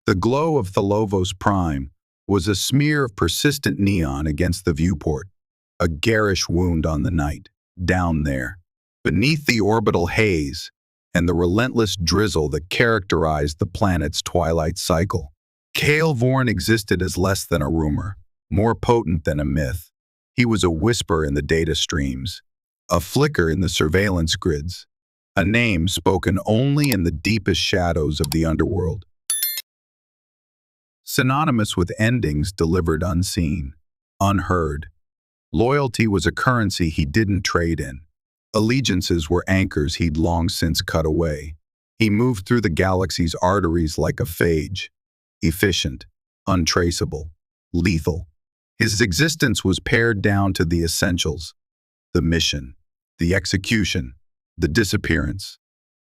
The glow of Thalovos Prime was a smear of persistent neon against the viewport, a garish wound on the night, down there, beneath the orbital haze and the relentless drizzle that characterized the planet's twilight cycle. Kale Vorn existed as less than a rumor, more potent than a myth. He was a whisper in the data streams, a flicker in the surveillance grids, a name spoken only in the deepest shadows of the underworld. Synonymous with endings delivered unseen, unheard. Loyalty was a currency he didn't trade in. Allegiances were anchors he'd long since cut away. He moved through the galaxy's arteries like a phage, efficient, untraceable, lethal. His existence was pared down to the essentials, the mission, the execution, the disappearance.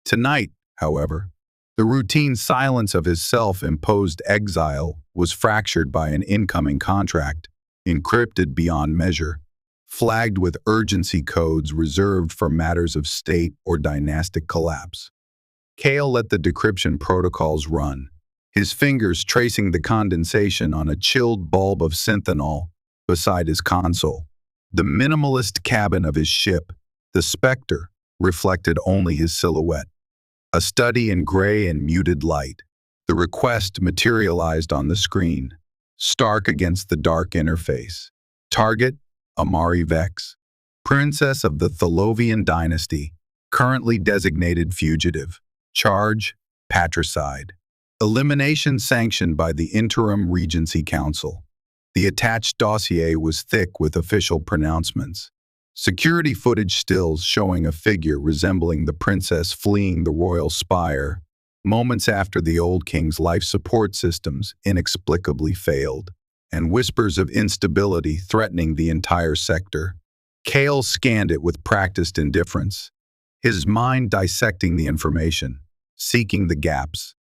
Tonight, however, the routine silence of his self-imposed exile was fractured by an incoming contract, encrypted beyond measure, flagged with urgency codes reserved for matters of state or dynastic collapse. Kale let the decryption protocols run, his fingers tracing the condensation on a chilled bulb of synthanol beside his console. The minimalist cabin of his ship, the Spectre, reflected only his silhouette. A study in gray and muted light. The request materialized on the screen, stark against the dark interface. Target, Amari Vex, Princess of the Thalovian dynasty, currently designated fugitive. Charge, patricide. Elimination sanctioned by the Interim Regency Council. The attached dossier was thick with official pronouncements. Security footage stills showing a figure resembling the princess fleeing the royal spire, moments after the old king's life support systems inexplicably failed, and whispers of instability threatening the entire sector. Kale scanned it with practiced indifference, his mind dissecting the information, seeking the gaps,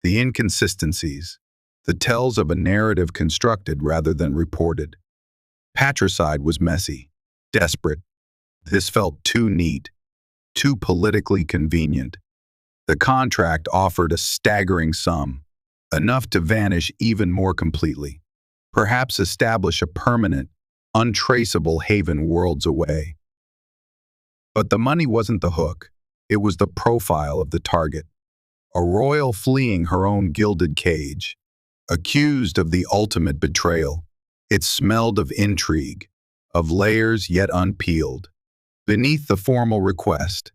the inconsistencies, the tells of a narrative constructed rather than reported. Patricide was messy, desperate. This felt too neat, too politically convenient. The contract offered a staggering sum, enough to vanish even more completely, perhaps establish a permanent, untraceable haven worlds away. But the money wasn't the hook. It was the profile of the target. A royal fleeing her own gilded cage, accused of the ultimate betrayal. It smelled of intrigue, of layers yet unpeeled. Beneath the formal request,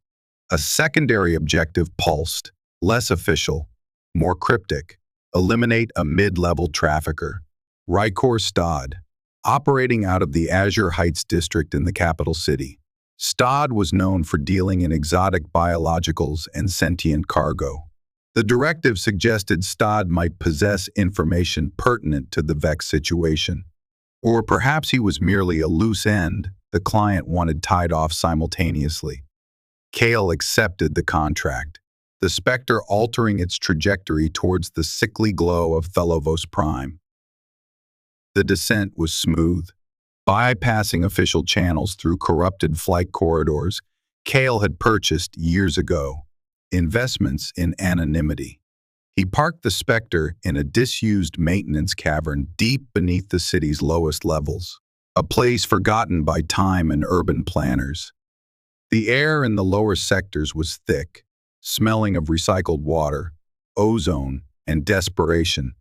a secondary objective pulsed, less official, more cryptic. Eliminate a mid-level trafficker. Rykor Stad, operating out of the Azure Heights district in the capital city. Stad was known for dealing in exotic biologicals and sentient cargo. The directive suggested Stad might possess information pertinent to the Vex situation. Or perhaps he was merely a loose end the client wanted tied off simultaneously. Kale accepted the contract, the Spectre altering its trajectory towards the sickly glow of Thalovos Prime. The descent was smooth, bypassing official channels through corrupted flight corridors Kale had purchased years ago, investments in anonymity. He parked the Spectre in a disused maintenance cavern deep beneath the city's lowest levels, a place forgotten by time and urban planners. The air in the lower sectors was thick, smelling of recycled water, ozone, and desperation.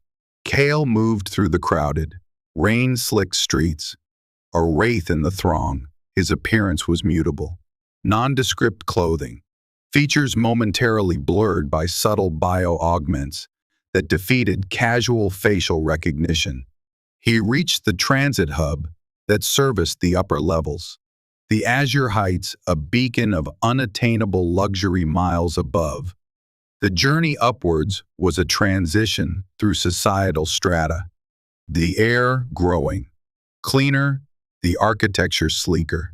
Kale moved through the crowded, rain-slicked streets, a wraith in the throng. His appearance was mutable. Nondescript clothing, features momentarily blurred by subtle bio-augments that defeated casual facial recognition. He reached the transit hub that serviced the upper levels. The Azure Heights, a beacon of unattainable luxury miles above. The journey upwards was a transition through societal strata. The air growing, cleaner, the architecture sleeker,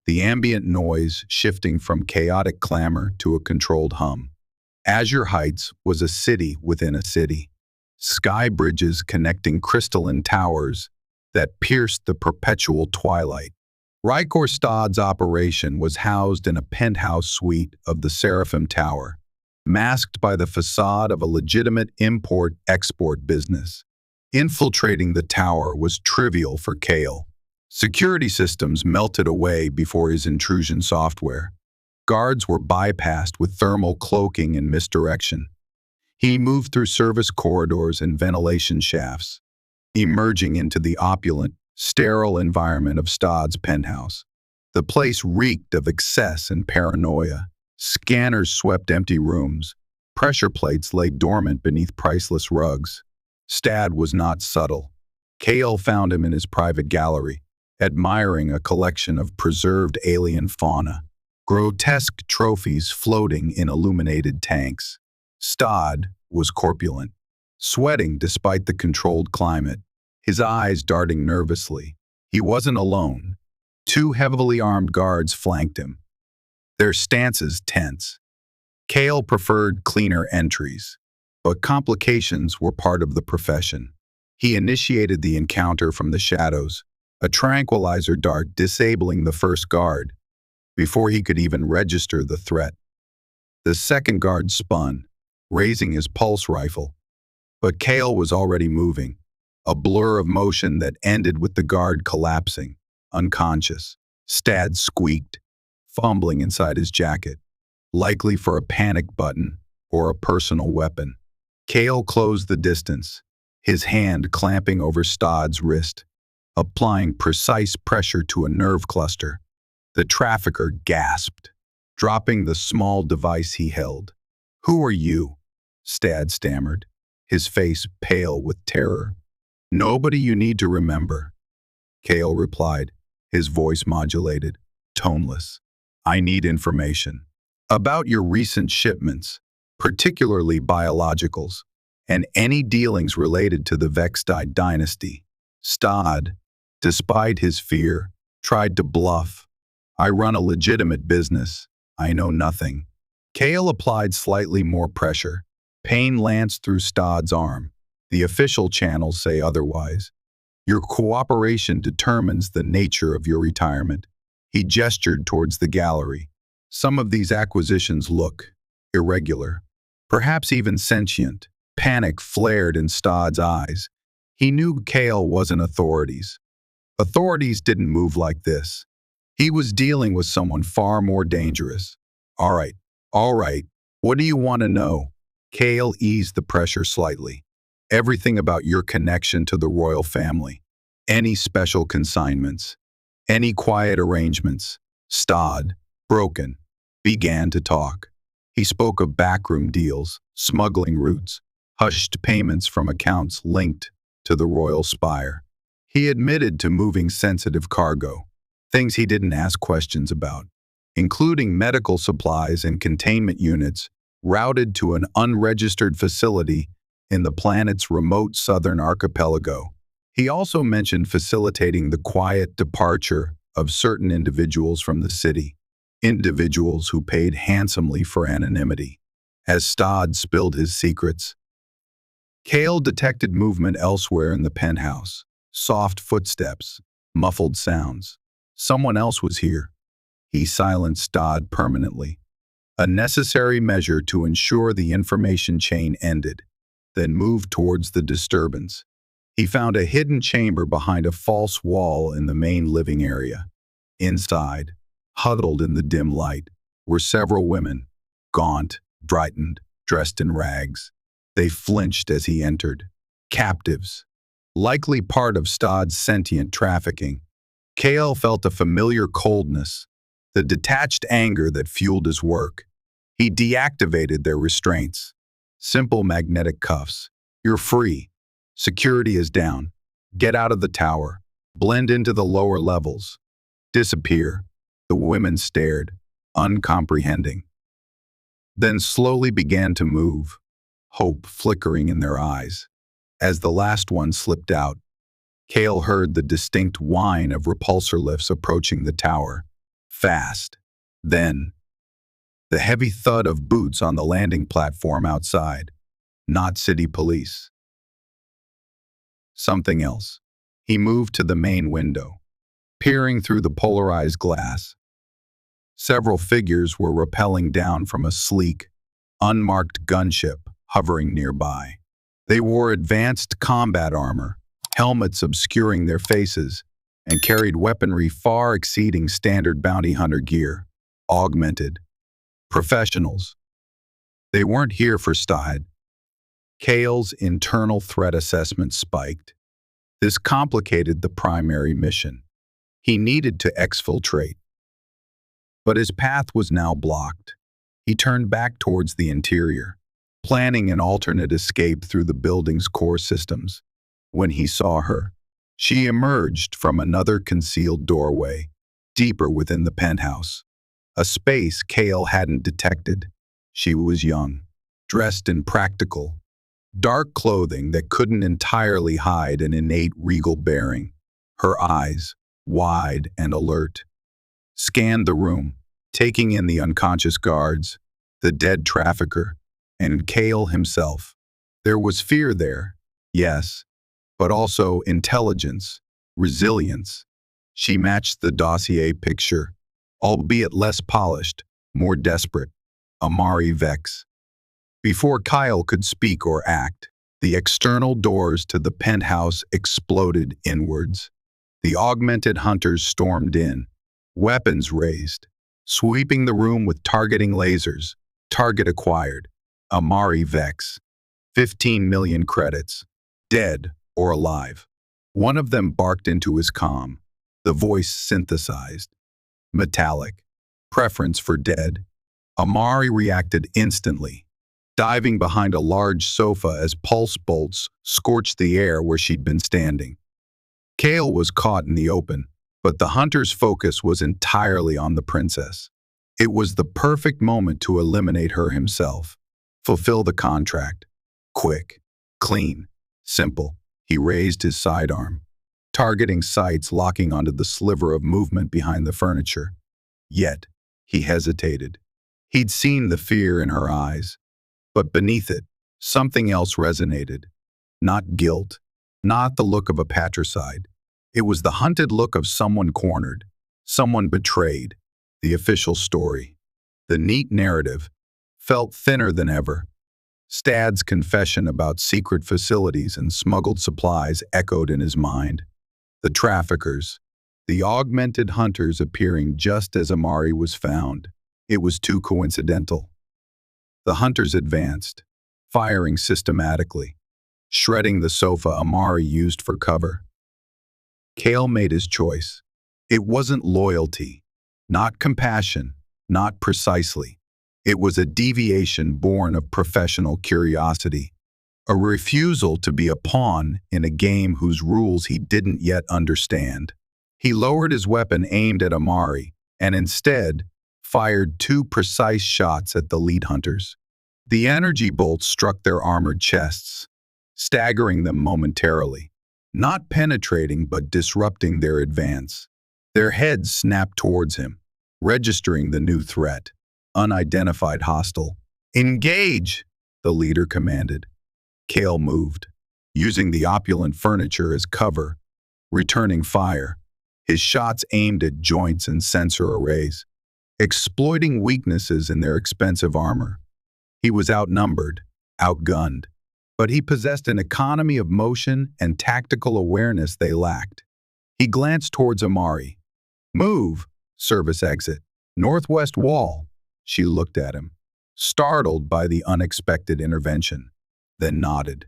the ambient noise shifting from chaotic clamor to a controlled hum. Azure Heights was a city within a city, sky bridges connecting crystalline towers that pierced the perpetual twilight. Rykor Stad's operation was housed in a penthouse suite of the Seraphim Tower, masked by the facade of a legitimate import-export business. Infiltrating the tower was trivial for Kale. Security systems melted away before his intrusion software. Guards were bypassed with thermal cloaking and misdirection. He moved through service corridors and ventilation shafts, emerging into the opulent, sterile environment of Stodd's penthouse. The place reeked of excess and paranoia. Scanners swept empty rooms. Pressure plates lay dormant beneath priceless rugs. Stad was not subtle. Kale found him in his private gallery, admiring a collection of preserved alien fauna, grotesque trophies floating in illuminated tanks. Stodd was corpulent, sweating despite the controlled climate, his eyes darting nervously. He wasn't alone. Two heavily armed guards flanked him, their stances tense. Kale preferred cleaner entries, but complications were part of the profession. He initiated the encounter from the shadows, a tranquilizer dart disabling the first guard before he could even register the threat. The second guard spun, raising his pulse rifle, but Kale was already moving, a blur of motion that ended with the guard collapsing, unconscious. Stad squeaked, fumbling inside his jacket, likely for a panic button or a personal weapon. Kale closed the distance, his hand clamping over Stodd's wrist, applying precise pressure to a nerve cluster. The trafficker gasped, dropping the small device he held. "Who are you?" Stad stammered, his face pale with terror. "Nobody you need to remember," Kale replied, his voice modulated, toneless. "I need information about your recent shipments, particularly biologicals, and any dealings related to the Vextide dynasty." Stodd, despite his fear, tried to bluff. "I run a legitimate business. I know nothing." Kale applied slightly more pressure. Pain lanced through Stodd's arm. The official channels say otherwise. "Your cooperation determines the nature of your retirement." He gestured towards the gallery. "Some of these acquisitions look irregular, perhaps even sentient." Panic flared in Stodd's eyes. He knew Kale wasn't authorities. Authorities didn't move like this. He was dealing with someone far more dangerous. All right, what do you want to know?" Kale eased the pressure slightly. "Everything about your connection to the royal family. Any special consignments. Any quiet arrangements." Stodd, broken, began to talk. He spoke of backroom deals, smuggling routes, hushed payments from accounts linked to the royal spire. He admitted to moving sensitive cargo, things he didn't ask questions about, including medical supplies and containment units routed to an unregistered facility in the planet's remote southern archipelago. He also mentioned facilitating the quiet departure of certain individuals from the city, individuals who paid handsomely for anonymity. As Stodd spilled his secrets, Kale detected movement elsewhere in the penthouse. Soft footsteps, muffled sounds. Someone else was here. He silenced Stodd permanently, a necessary measure to ensure the information chain ended, then moved towards the disturbance. He found a hidden chamber behind a false wall in the main living area. Inside, huddled in the dim light, were several women, gaunt, frightened, dressed in rags. They flinched as he entered. Captives, likely part of Stodd's sentient trafficking. Kale felt a familiar coldness, the detached anger that fueled his work. He deactivated their restraints. Simple magnetic cuffs. "You're free. Security is down. Get out of the tower. Blend into the lower levels. Disappear." The women stared, uncomprehending, then slowly began to move, hope flickering in their eyes. As the last one slipped out, Kale heard the distinct whine of repulsor lifts approaching the tower. Fast. Then, the heavy thud of boots on the landing platform outside. Not city police. Something else. He moved to the main window, peering through the polarized glass. Several figures were rappelling down from a sleek, unmarked gunship hovering nearby. They wore advanced combat armor, helmets obscuring their faces, and carried weaponry far exceeding standard bounty hunter gear. Augmented. Professionals. They weren't here for style. Kale's internal threat assessment spiked. This complicated the primary mission. He needed to exfiltrate. But his path was now blocked. He turned back towards the interior, planning an alternate escape through the building's core systems. When he saw her, she emerged from another concealed doorway, deeper within the penthouse. A space Kale hadn't detected. She was young, dressed in practical, dark clothing that couldn't entirely hide an innate regal bearing. Her eyes, wide and alert, scanned the room, taking in the unconscious guards, the dead trafficker, and Kale himself. There was fear there, yes, but also intelligence, resilience. She matched the dossier picture, albeit less polished, more desperate. Amari Vex. Before Kyle could speak or act, the external doors to the penthouse exploded inwards. The augmented hunters stormed in, weapons raised, sweeping the room with targeting lasers. Target acquired. Amari Vex. 15 million credits. Dead or alive. One of them barked into his comm. The voice synthesized. Metallic. Preference for dead. Amari reacted instantly, diving behind a large sofa as pulse bolts scorched the air where she'd been standing. Kale was caught in the open, but the hunter's focus was entirely on the princess. It was the perfect moment to eliminate her himself, fulfill the contract. Quick, clean, simple. He raised his sidearm, targeting sights locking onto the sliver of movement behind the furniture. Yet, he hesitated. He'd seen the fear in her eyes, but beneath it, something else resonated. Not guilt, not the look of a patricide. It was the hunted look of someone cornered, someone betrayed. The official story, the neat narrative, felt thinner than ever. Stad's confession about secret facilities and smuggled supplies echoed in his mind. The traffickers, the augmented hunters appearing just as Amari was found. It was too coincidental. The hunters advanced, firing systematically, shredding the sofa Amari used for cover. Kale made his choice. It wasn't loyalty, not compassion, not precisely. It was a deviation born of professional curiosity, a refusal to be a pawn in a game whose rules he didn't yet understand. He lowered his weapon aimed at Amari, and instead, fired 2 precise shots at the lead hunters. The energy bolts struck their armored chests, staggering them momentarily, not penetrating but disrupting their advance. Their heads snapped towards him, registering the new threat. Unidentified hostile. Engage, the leader commanded. Kale moved, using the opulent furniture as cover, returning fire, his shots aimed at joints and sensor arrays, exploiting weaknesses in their expensive armor. He was outnumbered, outgunned, but he possessed an economy of motion and tactical awareness they lacked. He glanced towards Amari. Move, service exit, northwest wall. She looked at him, startled by the unexpected intervention, then nodded.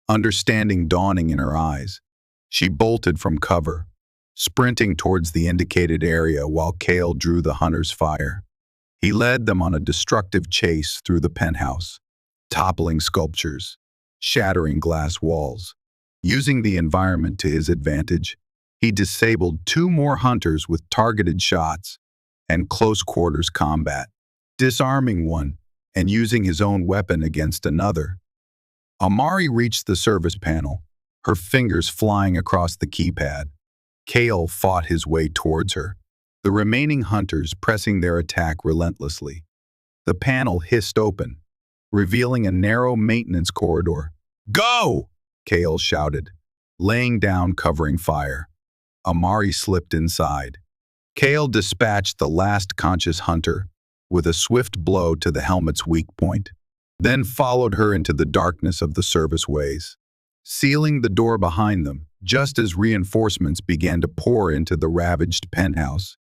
Understanding dawning in her eyes, she bolted from cover, sprinting towards the indicated area while Kale drew the hunter's fire. He led them on a destructive chase through the penthouse, toppling sculptures, shattering glass walls. Using the environment to his advantage, he disabled 2 more hunters with targeted shots and close-quarters combat, disarming one and using his own weapon against another. Amari reached the service panel, her fingers flying across the keypad. Kale fought his way towards her, the remaining hunters pressing their attack relentlessly. The panel hissed open, revealing a narrow maintenance corridor. Go! Kale shouted, laying down covering fire. Amari slipped inside. Kale dispatched the last conscious hunter with a swift blow to the helmet's weak point. then followed her into the darkness of the service ways, sealing the door behind them just as reinforcements began to pour into the ravaged penthouse.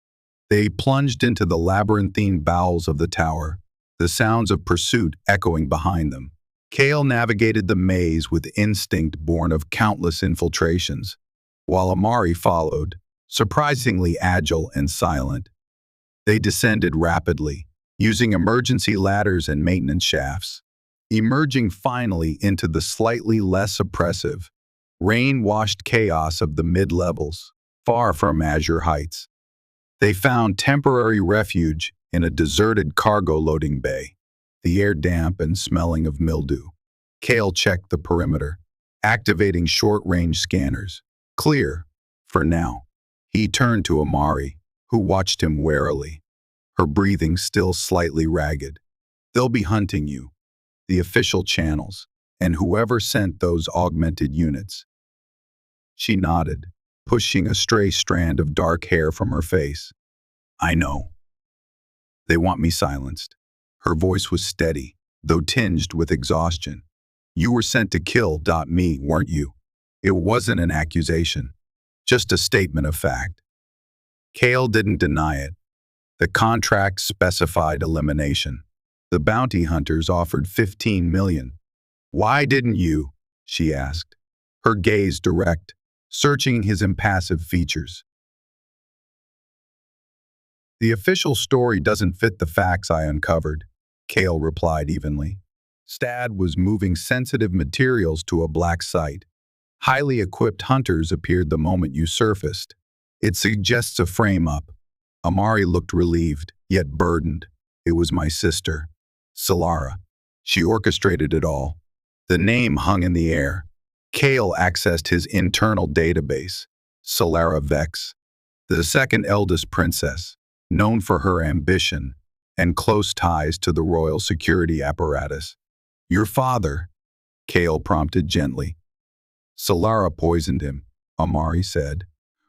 They plunged into the labyrinthine bowels of the tower, the sounds of pursuit echoing behind them. Kale navigated the maze with instinct born of countless infiltrations, while Amari followed, surprisingly agile and silent. They descended rapidly, using emergency ladders and maintenance shafts, emerging finally into the slightly less oppressive, rain-washed chaos of the mid-levels, far from azure heights. They found temporary refuge in a deserted cargo loading bay, the air damp and smelling of mildew. Kale checked the perimeter, activating short-range scanners. Clear, for now. He turned to Amari, who watched him warily, her breathing still slightly ragged. They'll be hunting you, the official channels, and whoever sent those augmented units. She nodded, pushing a stray strand of dark hair from her face. I know. They want me silenced. Her voice was steady, though tinged with exhaustion. You were sent to kill me, weren't you? It wasn't an accusation, just a statement of fact. Kale didn't deny it. The contract specified elimination. The bounty hunters offered $15 million. Why didn't you? She asked, her gaze direct, searching his impassive features. The official story doesn't fit the facts I uncovered, Kale replied evenly. Stad was moving sensitive materials to a black site. Highly equipped hunters appeared the moment you surfaced. It suggests a frame-up. Amari looked relieved, yet burdened. It was my sister, Sylara. She orchestrated it all. The name hung in the air. Kale accessed his internal database, Sylara Vex, the second eldest princess, known for her ambition and close ties to the royal security apparatus. Your father, Kale prompted gently. Sylara poisoned him, Amari said,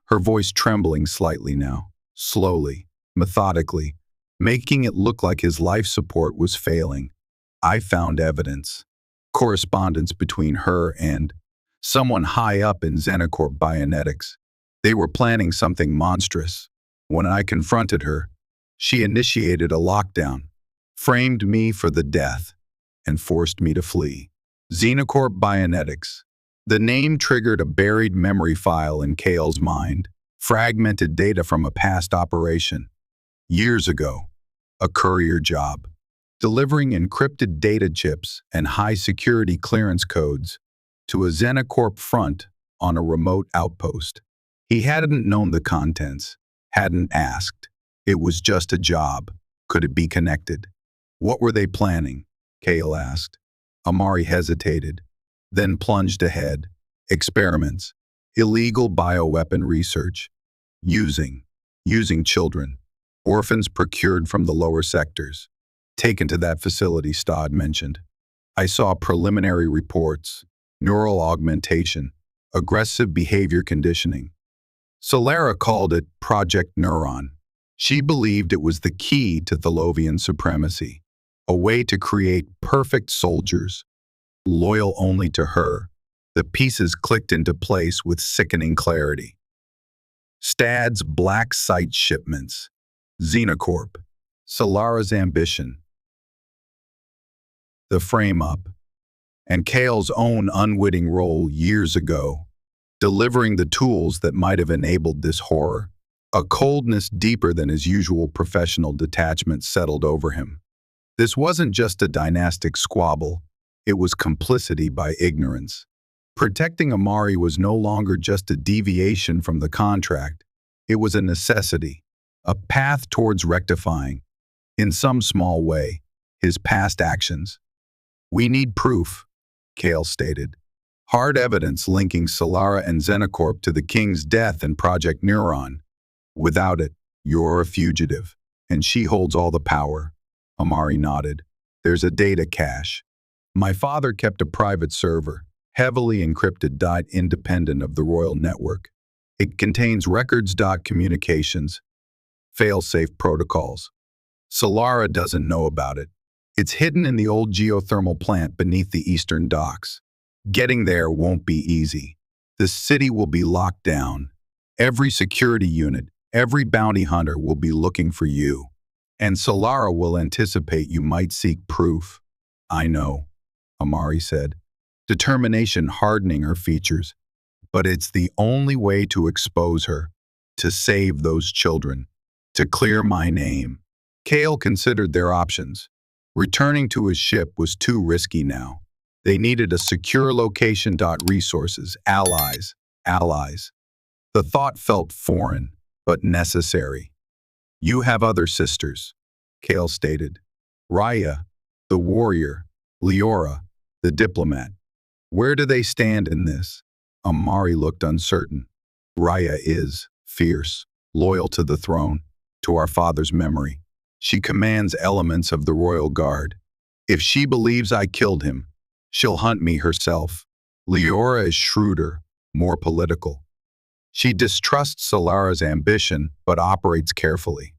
her voice trembling slightly now, slowly, methodically, making it look like his life support was failing. I found evidence, correspondence between her and someone high up in Xenocorp Bionetics. They were planning something monstrous. When I confronted her, she initiated a lockdown, framed me for the death, and forced me to flee. Xenocorp Bionetics. The name triggered a buried memory file in Kale's mind, fragmented data from a past operation. Years ago, a courier job, delivering encrypted data chips and high-security clearance codes to a Xenocorp front on a remote outpost. He hadn't known the contents, hadn't asked. It was just a job. Could it be connected? What were they planning? Kale asked. Amari hesitated, then plunged ahead. Experiments. Illegal bioweapon research. Using children. Orphans procured from the lower sectors. Taken to that facility Stad mentioned. I saw preliminary reports. Neural augmentation. Aggressive behavior conditioning. Sylara called it Project Neuron. She believed it was the key to Thalovian supremacy, a way to create perfect soldiers, loyal only to her. The pieces clicked into place with sickening clarity. Stad's black site shipments, Xenocorp, Sylara's ambition, the frame-up, and Kale's own unwitting role years ago, delivering the tools that might have enabled this horror. A coldness deeper than his usual professional detachment settled over him. This wasn't just a dynastic squabble, it was complicity by ignorance. Protecting Amari was no longer just a deviation from the contract, it was a necessity, a path towards rectifying, in some small way, his past actions. We need proof, Kale stated. Hard evidence linking Sylara and Xenocorp to the king's death and Project Neuron. Without it, you're a fugitive, and she holds all the power. Amari nodded. There's a data cache. My father kept a private server, heavily encrypted, independent of the royal network. It contains records, communications, fail-safe protocols. Sylara doesn't know about it. It's hidden in the old geothermal plant beneath the eastern docks. Getting there won't be easy. The city will be locked down. Every security unit, every bounty hunter will be looking for you. And Sylara will anticipate you might seek proof. I know, Amari said, determination hardening her features. But it's the only way to expose her, to save those children, to clear my name. Kale considered their options. Returning to his ship was too risky now. They needed a secure location. Resources, allies. The thought felt foreign, but necessary. You have other sisters, Kale stated. Raya, the warrior, Leora, the diplomat. Where do they stand in this? Amari looked uncertain. Raya is fierce, loyal to the throne, to our father's memory. She commands elements of the royal guard. If she believes I killed him, she'll hunt me herself. Leora is shrewder, more political. She distrusts Sylara's ambition, but operates carefully.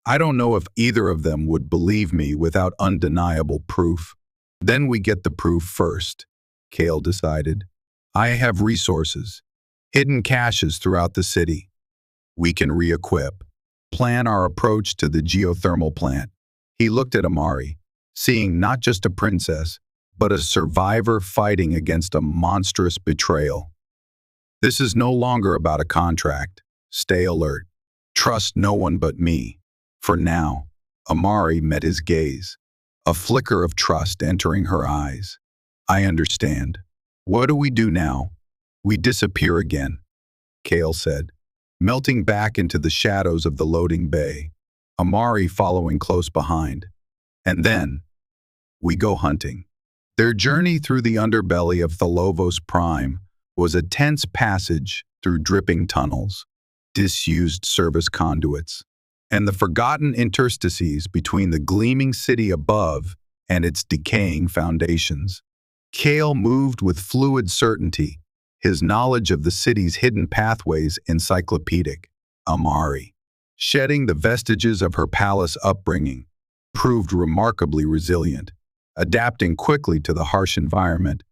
I don't know if either of them would believe me without undeniable proof. Then we get the proof first, Kale decided. I have resources, hidden caches throughout the city. We can re-equip, plan our approach to the geothermal plant. He looked at Amari, seeing not just a princess, but a survivor fighting against a monstrous betrayal. This is no longer about a contract. Stay alert. Trust no one but me. For now, Amari met his gaze, a flicker of trust entering her eyes. I understand. What do we do now? We disappear again, Kale said, melting back into the shadows of the loading bay, Amari following close behind. And then, we go hunting. Their journey through the underbelly of Thalovos Prime was a tense passage through dripping tunnels, disused service conduits, and the forgotten interstices between the gleaming city above and its decaying foundations. Kale moved with fluid certainty, his knowledge of the city's hidden pathways encyclopedic. Amari, shedding the vestiges of her palace upbringing, proved remarkably resilient, adapting quickly to the harsh environment,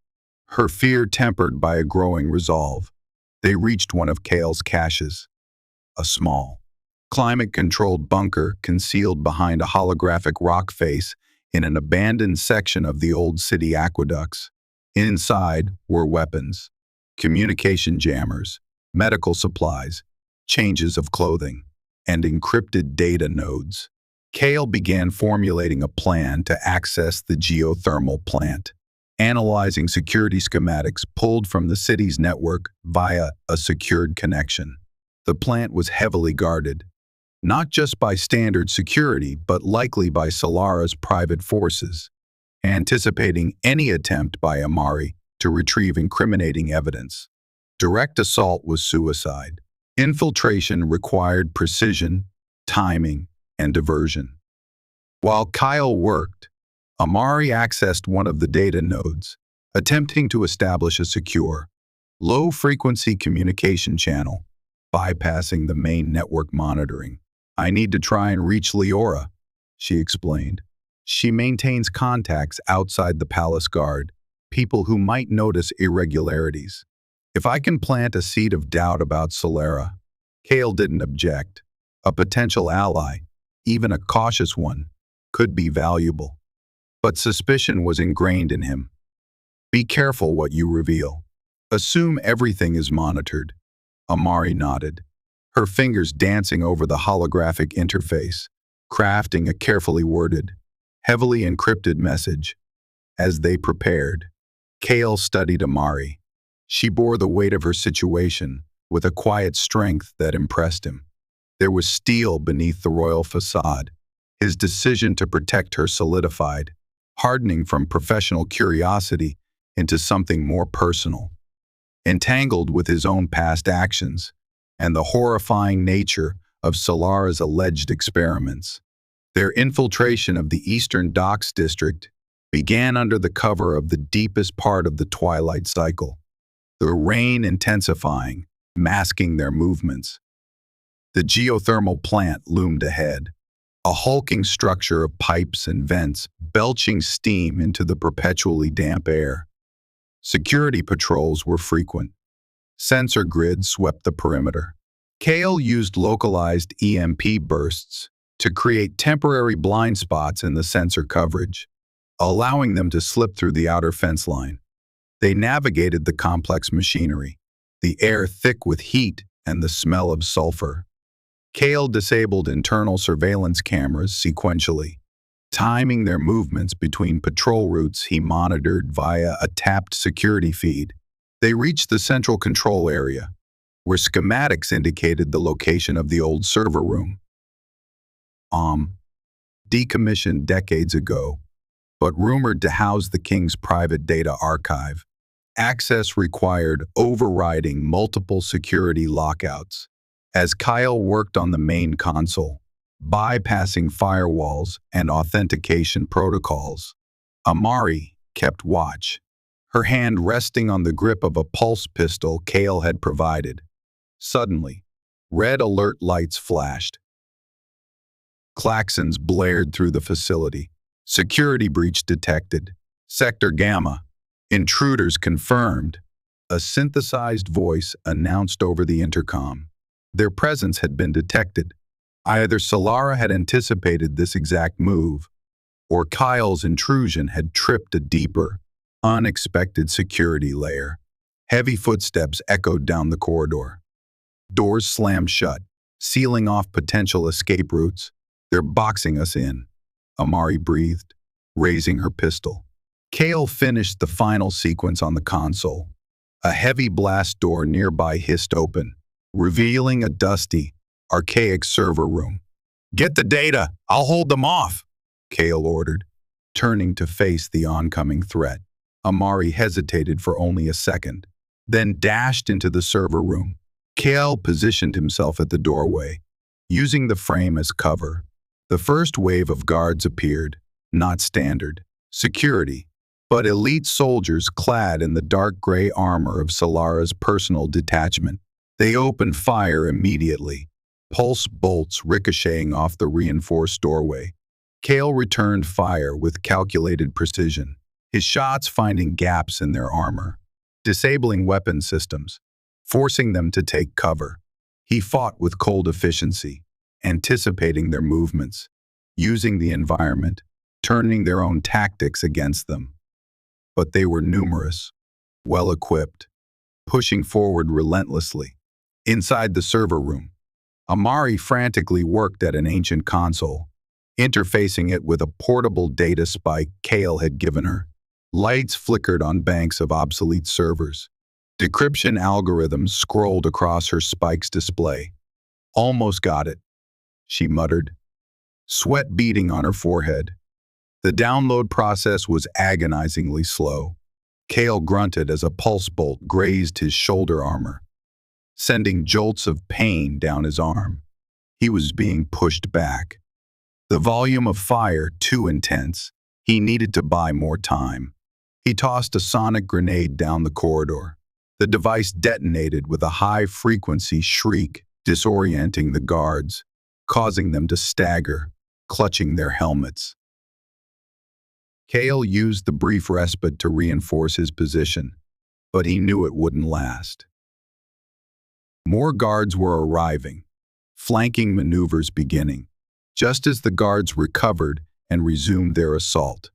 her fear tempered by a growing resolve. They reached one of Kale's caches, a small, climate-controlled bunker concealed behind a holographic rock face in an abandoned section of the old city aqueducts. Inside were weapons, communication jammers, medical supplies, changes of clothing, and encrypted data nodes. Kale began formulating a plan to access the geothermal plant, analyzing security schematics pulled from the city's network via a secured connection. The plant was heavily guarded, not just by standard security, but likely by Sylara's private forces, anticipating any attempt by Amari to retrieve incriminating evidence. Direct assault was suicide. Infiltration required precision, timing, and diversion. While Kyle worked, Amari accessed one of the data nodes, attempting to establish a secure, low-frequency communication channel, bypassing the main network monitoring. I need to try and reach Leora, she explained. She maintains contacts outside the palace guard, people who might notice irregularities. If I can plant a seed of doubt about Sylara, Kale didn't object. A potential ally, even a cautious one, could be valuable. But suspicion was ingrained in him. Be careful what you reveal. Assume everything is monitored. Amari nodded, her fingers dancing over the holographic interface, crafting a carefully worded, heavily encrypted message. As they prepared, Kale studied Amari. She bore the weight of her situation with a quiet strength that impressed him. There was steel beneath the royal facade. His decision to protect her solidified, hardening from professional curiosity into something more personal. Entangled with his own past actions and the horrifying nature of Sylara's alleged experiments, their infiltration of the Eastern Docks District began under the cover of the deepest part of the twilight cycle, the rain intensifying, masking their movements. The geothermal plant loomed ahead, a hulking structure of pipes and vents belching steam into the perpetually damp air. Security patrols were frequent. Sensor grids swept the perimeter. Kale used localized EMP bursts to create temporary blind spots in the sensor coverage, allowing them to slip through the outer fence line. They navigated the complex machinery, the air thick with heat and the smell of sulfur. Kale disabled internal surveillance cameras sequentially, timing their movements between patrol routes he monitored via a tapped security feed. They reached the central control area, where schematics indicated the location of the old server room. Decommissioned decades ago, but rumored to house the king's private data archive. Access required overriding multiple security lockouts. As Kyle worked on the main console, bypassing firewalls and authentication protocols, Amari kept watch, her hand resting on the grip of a pulse pistol Kale had provided. Suddenly, red alert lights flashed. Klaxons blared through the facility. Security breach detected. Sector Gamma. Intruders confirmed. A synthesized voice announced over the intercom. Their presence had been detected. Either Sylara had anticipated this exact move, or Kyle's intrusion had tripped a deeper, unexpected security layer. Heavy footsteps echoed down the corridor. Doors slammed shut, sealing off potential escape routes. "They're boxing us in," Amari breathed, raising her pistol. Kale finished the final sequence on the console. A heavy blast door nearby hissed open, revealing a dusty, archaic server room. "Get the data! I'll hold them off!" Kale ordered, turning to face the oncoming threat. Amari hesitated for only a second, then dashed into the server room. Kale positioned himself at the doorway, using the frame as cover. The first wave of guards appeared, not standard security, but elite soldiers clad in the dark gray armor of Sylara's personal detachment. They opened fire immediately, pulse bolts ricocheting off the reinforced doorway. Kale returned fire with calculated precision, his shots finding gaps in their armor, disabling weapon systems, forcing them to take cover. He fought with cold efficiency, anticipating their movements, using the environment, turning their own tactics against them. But they were numerous, well-equipped, pushing forward relentlessly. Inside the server room, Amari frantically worked at an ancient console, interfacing it with a portable data spike Kale had given her. Lights flickered on banks of obsolete servers. Decryption algorithms scrolled across her spike's display. "Almost got it," she muttered, sweat beading on her forehead. The download process was agonizingly slow. Kale grunted as a pulse bolt grazed his shoulder armor, sending jolts of pain down his arm. He was being pushed back. The volume of fire too intense. He needed to buy more time. He tossed a sonic grenade down the corridor. The device detonated with a high-frequency shriek, disorienting the guards, causing them to stagger, clutching their helmets. Kale used the brief respite to reinforce his position, but he knew it wouldn't last. More guards were arriving, flanking maneuvers beginning. Just as the guards recovered and resumed their assault,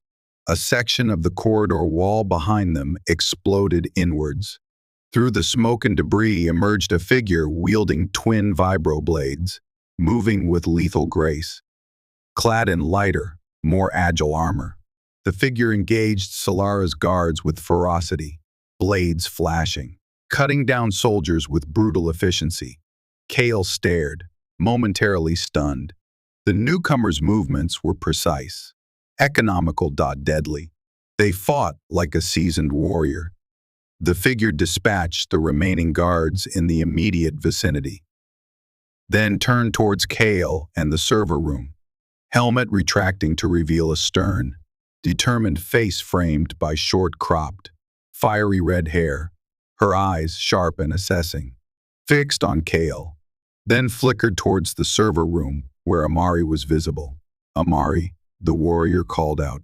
a section of the corridor wall behind them exploded inwards. Through the smoke and debris emerged a figure wielding twin vibroblades, moving with lethal grace. Clad in lighter, more agile armor, the figure engaged Sylara's guards with ferocity, blades flashing, cutting down soldiers with brutal efficiency. Kale stared, momentarily stunned. The newcomer's movements were precise, economical, deadly. They fought like a seasoned warrior. The figure dispatched the remaining guards in the immediate vicinity, then turned towards Kale and the server room, helmet retracting to reveal a stern, determined face framed by short-cropped, fiery red hair, her eyes sharp and assessing, fixed on Kale, then flickered towards the server room where Amari was visible. Amari, the warrior called out,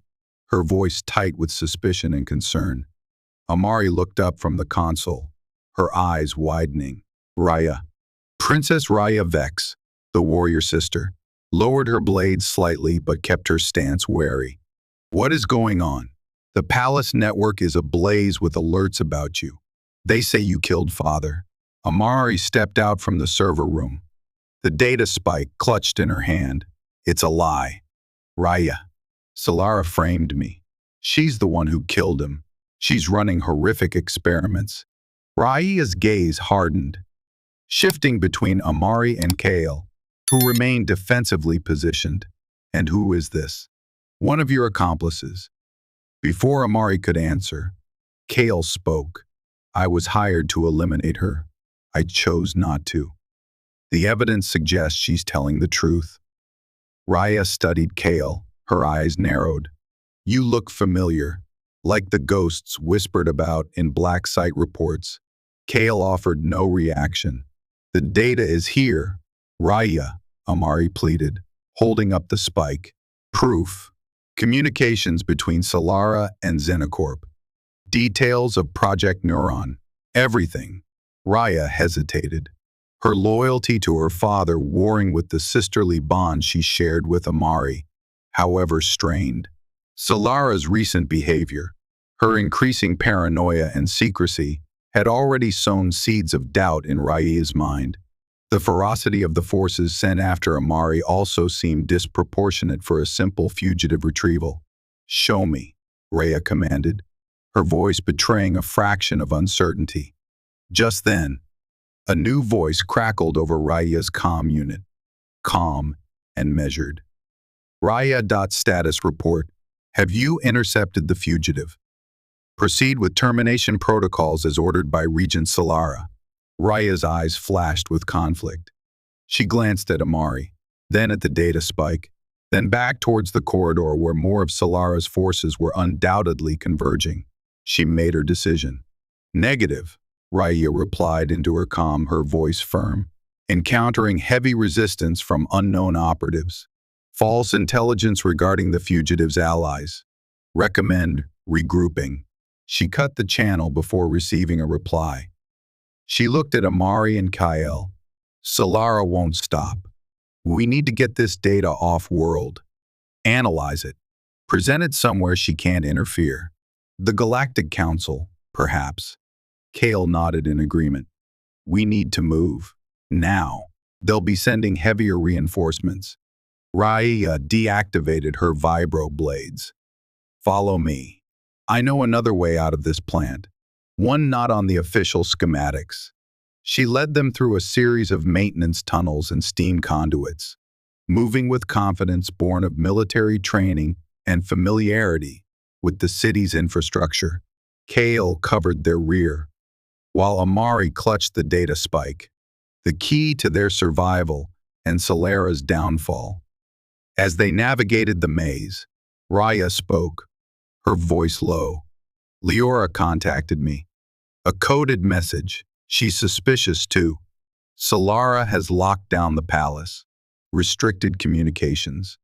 her voice tight with suspicion and concern. Amari looked up from the console, her eyes widening. Raya. Princess Raya Vex, the warrior sister, lowered her blade slightly but kept her stance wary. What is going on? The palace network is ablaze with alerts about you. They say you killed father. Amari stepped out from the server room. The data spike clutched in her hand. It's a lie. Raya. Sylara framed me. She's the one who killed him. She's running horrific experiments. Raya's gaze hardened, shifting between Amari and Kale, who remained defensively positioned. And who is this? One of your accomplices. Before Amari could answer, Kale spoke. I was hired to eliminate her. I chose not to. The evidence suggests she's telling the truth. Raya studied Kale, her eyes narrowed. You look familiar, like the ghosts whispered about in black site reports. Kale offered no reaction. The data is here. Raya, Amari pleaded, holding up the spike. Proof. Communications between Sylara and Xenocorp. Details of Project Neuron. Everything. Raya hesitated, her loyalty to her father warring with the sisterly bond she shared with Amari, however strained. Sylara's recent behavior, her increasing paranoia and secrecy, had already sown seeds of doubt in Raya's mind. The ferocity of the forces sent after Amari also seemed disproportionate for a simple fugitive retrieval. Show me, Raya commanded, her voice betraying a fraction of uncertainty. Just then, a new voice crackled over Raya's comm unit, calm and measured. Raya. Status report. Have you intercepted the fugitive? Proceed with termination protocols as ordered by Regent Sylara. Raya's eyes flashed with conflict. She glanced at Amari, then at the data spike, then back towards the corridor where more of Sylara's forces were undoubtedly converging. She made her decision. Negative, Raya replied into her comm, her voice firm. Encountering heavy resistance from unknown operatives. False intelligence regarding the fugitive's allies. Recommend regrouping. She cut the channel before receiving a reply. She looked at Amari and Kyle. Sylara won't stop. We need to get this data off-world. Analyze it. Present it somewhere she can't interfere. The Galactic Council, perhaps. Kale nodded in agreement. We need to move. Now. They'll be sending heavier reinforcements. Raya deactivated her vibro blades. Follow me. I know another way out of this plant. One not on the official schematics. She led them through a series of maintenance tunnels and steam conduits, moving with confidence born of military training and familiarity with the city's infrastructure. Kale covered their rear, while Amari clutched the data spike, the key to their survival and Sylara's downfall. As they navigated the maze, Raya spoke, her voice low. Leora contacted me. A coded message. She's suspicious too. Sylara has locked down the palace, restricted communications,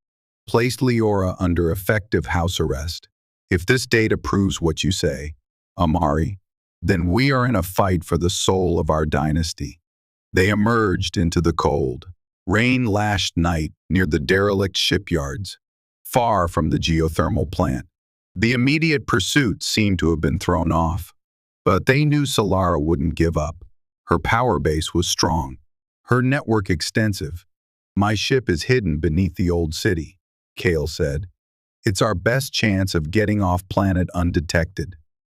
placed Leora under effective house arrest. If this data proves what you say, Amari, then we are in a fight for the soul of our dynasty. They emerged into the cold, rain-lashed night near the derelict shipyards, far from the geothermal plant. The immediate pursuit seemed to have been thrown off, but they knew Sylara wouldn't give up. Her power base was strong, her network extensive. My ship is hidden beneath the old city, Kale said. It's our best chance of getting off planet undetected.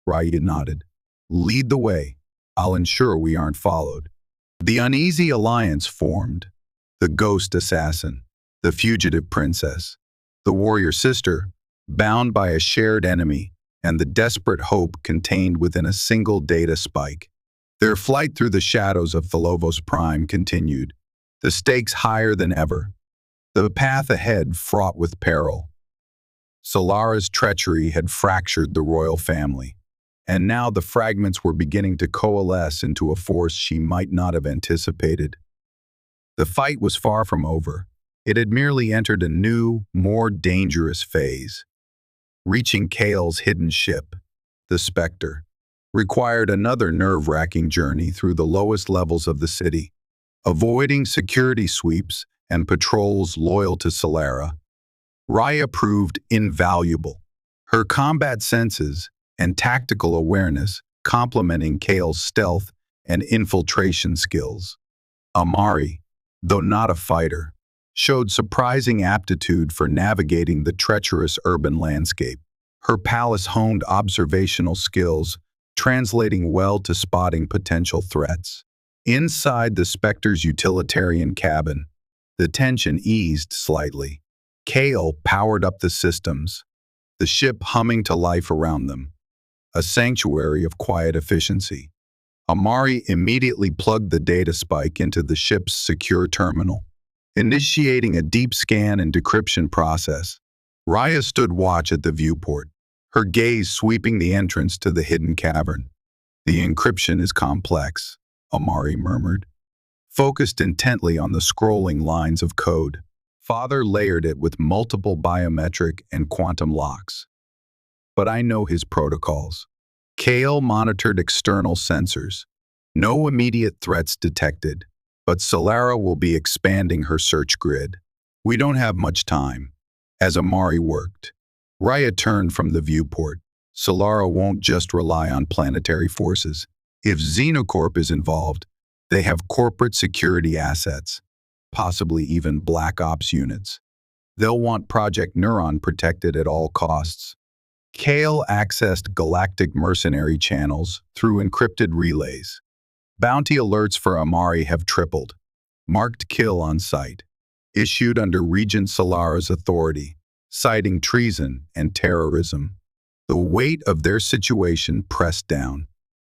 Raya nodded. Lead the way. I'll ensure we aren't followed. The uneasy alliance formed. The ghost assassin, the fugitive princess, the warrior sister, bound by a shared enemy, and the desperate hope contained within a single data spike. Their flight through the shadows of Thalovos Prime continued, the stakes higher than ever, the path ahead fraught with peril. Sylara's treachery had fractured the royal family, and now the fragments were beginning to coalesce into a force she might not have anticipated. The fight was far from over. It had merely entered a new, more dangerous phase. Reaching Kale's hidden ship, the Spectre, required another nerve-wracking journey through the lowest levels of the city. Avoiding security sweeps and patrols loyal to Sylara, Raya proved invaluable. Her combat senses and tactical awareness complementing Kale's stealth and infiltration skills. Amari, though not a fighter, showed surprising aptitude for navigating the treacherous urban landscape. Her palace honed observational skills, translating well to spotting potential threats. Inside the Spectre's utilitarian cabin, the tension eased slightly. Kale powered up the systems, the ship humming to life around them, a sanctuary of quiet efficiency. Amari immediately plugged the data spike into the ship's secure terminal, initiating a deep scan and decryption process. Raya stood watch at the viewport, her gaze sweeping the entrance to the hidden cavern. "The encryption is complex," Amari murmured, focused intently on the scrolling lines of code. Father layered it with multiple biometric and quantum locks. "But I know his protocols." Kale monitored external sensors. No immediate threats detected, but Sylara will be expanding her search grid. "We don't have much time." As Amari worked, Raya turned from the viewport. Sylara won't just rely on planetary forces. If Xenocorp is involved, they have corporate security assets, possibly even Black Ops units. They'll want Project Neuron protected at all costs. Kale accessed galactic mercenary channels through encrypted relays. Bounty alerts for Amari have tripled. Marked kill on sight, issued under Regent Sylara's authority, citing treason and terrorism. The weight of their situation pressed down.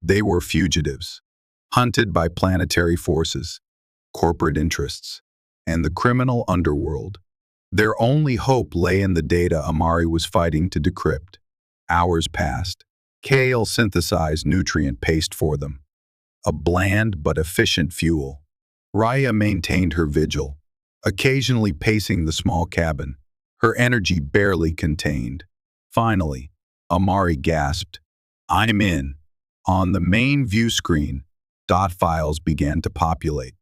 They were fugitives, hunted by planetary forces, corporate interests, and the criminal underworld. Their only hope lay in the data Amari was fighting to decrypt. Hours passed. Kale synthesized nutrient paste for them, a bland but efficient fuel. Raya maintained her vigil, occasionally pacing the small cabin, her energy barely contained. Finally, Amari gasped, "I'm in." On the main view screen, dot files began to populate.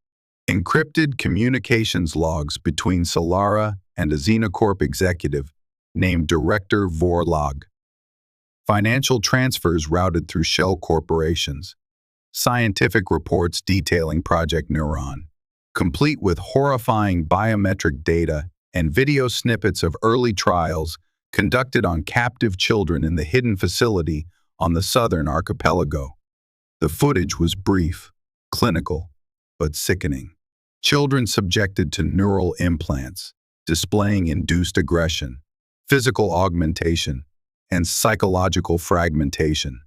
Encrypted communications logs between Sylara and a Xenocorp executive named Director Vorlog. Financial transfers routed through shell corporations. Scientific reports detailing Project Neuron, complete with horrifying biometric data and video snippets of early trials conducted on captive children in the hidden facility on the southern archipelago. The footage was brief, clinical, but sickening. Children subjected to neural implants, displaying induced aggression, physical augmentation, and psychological fragmentation.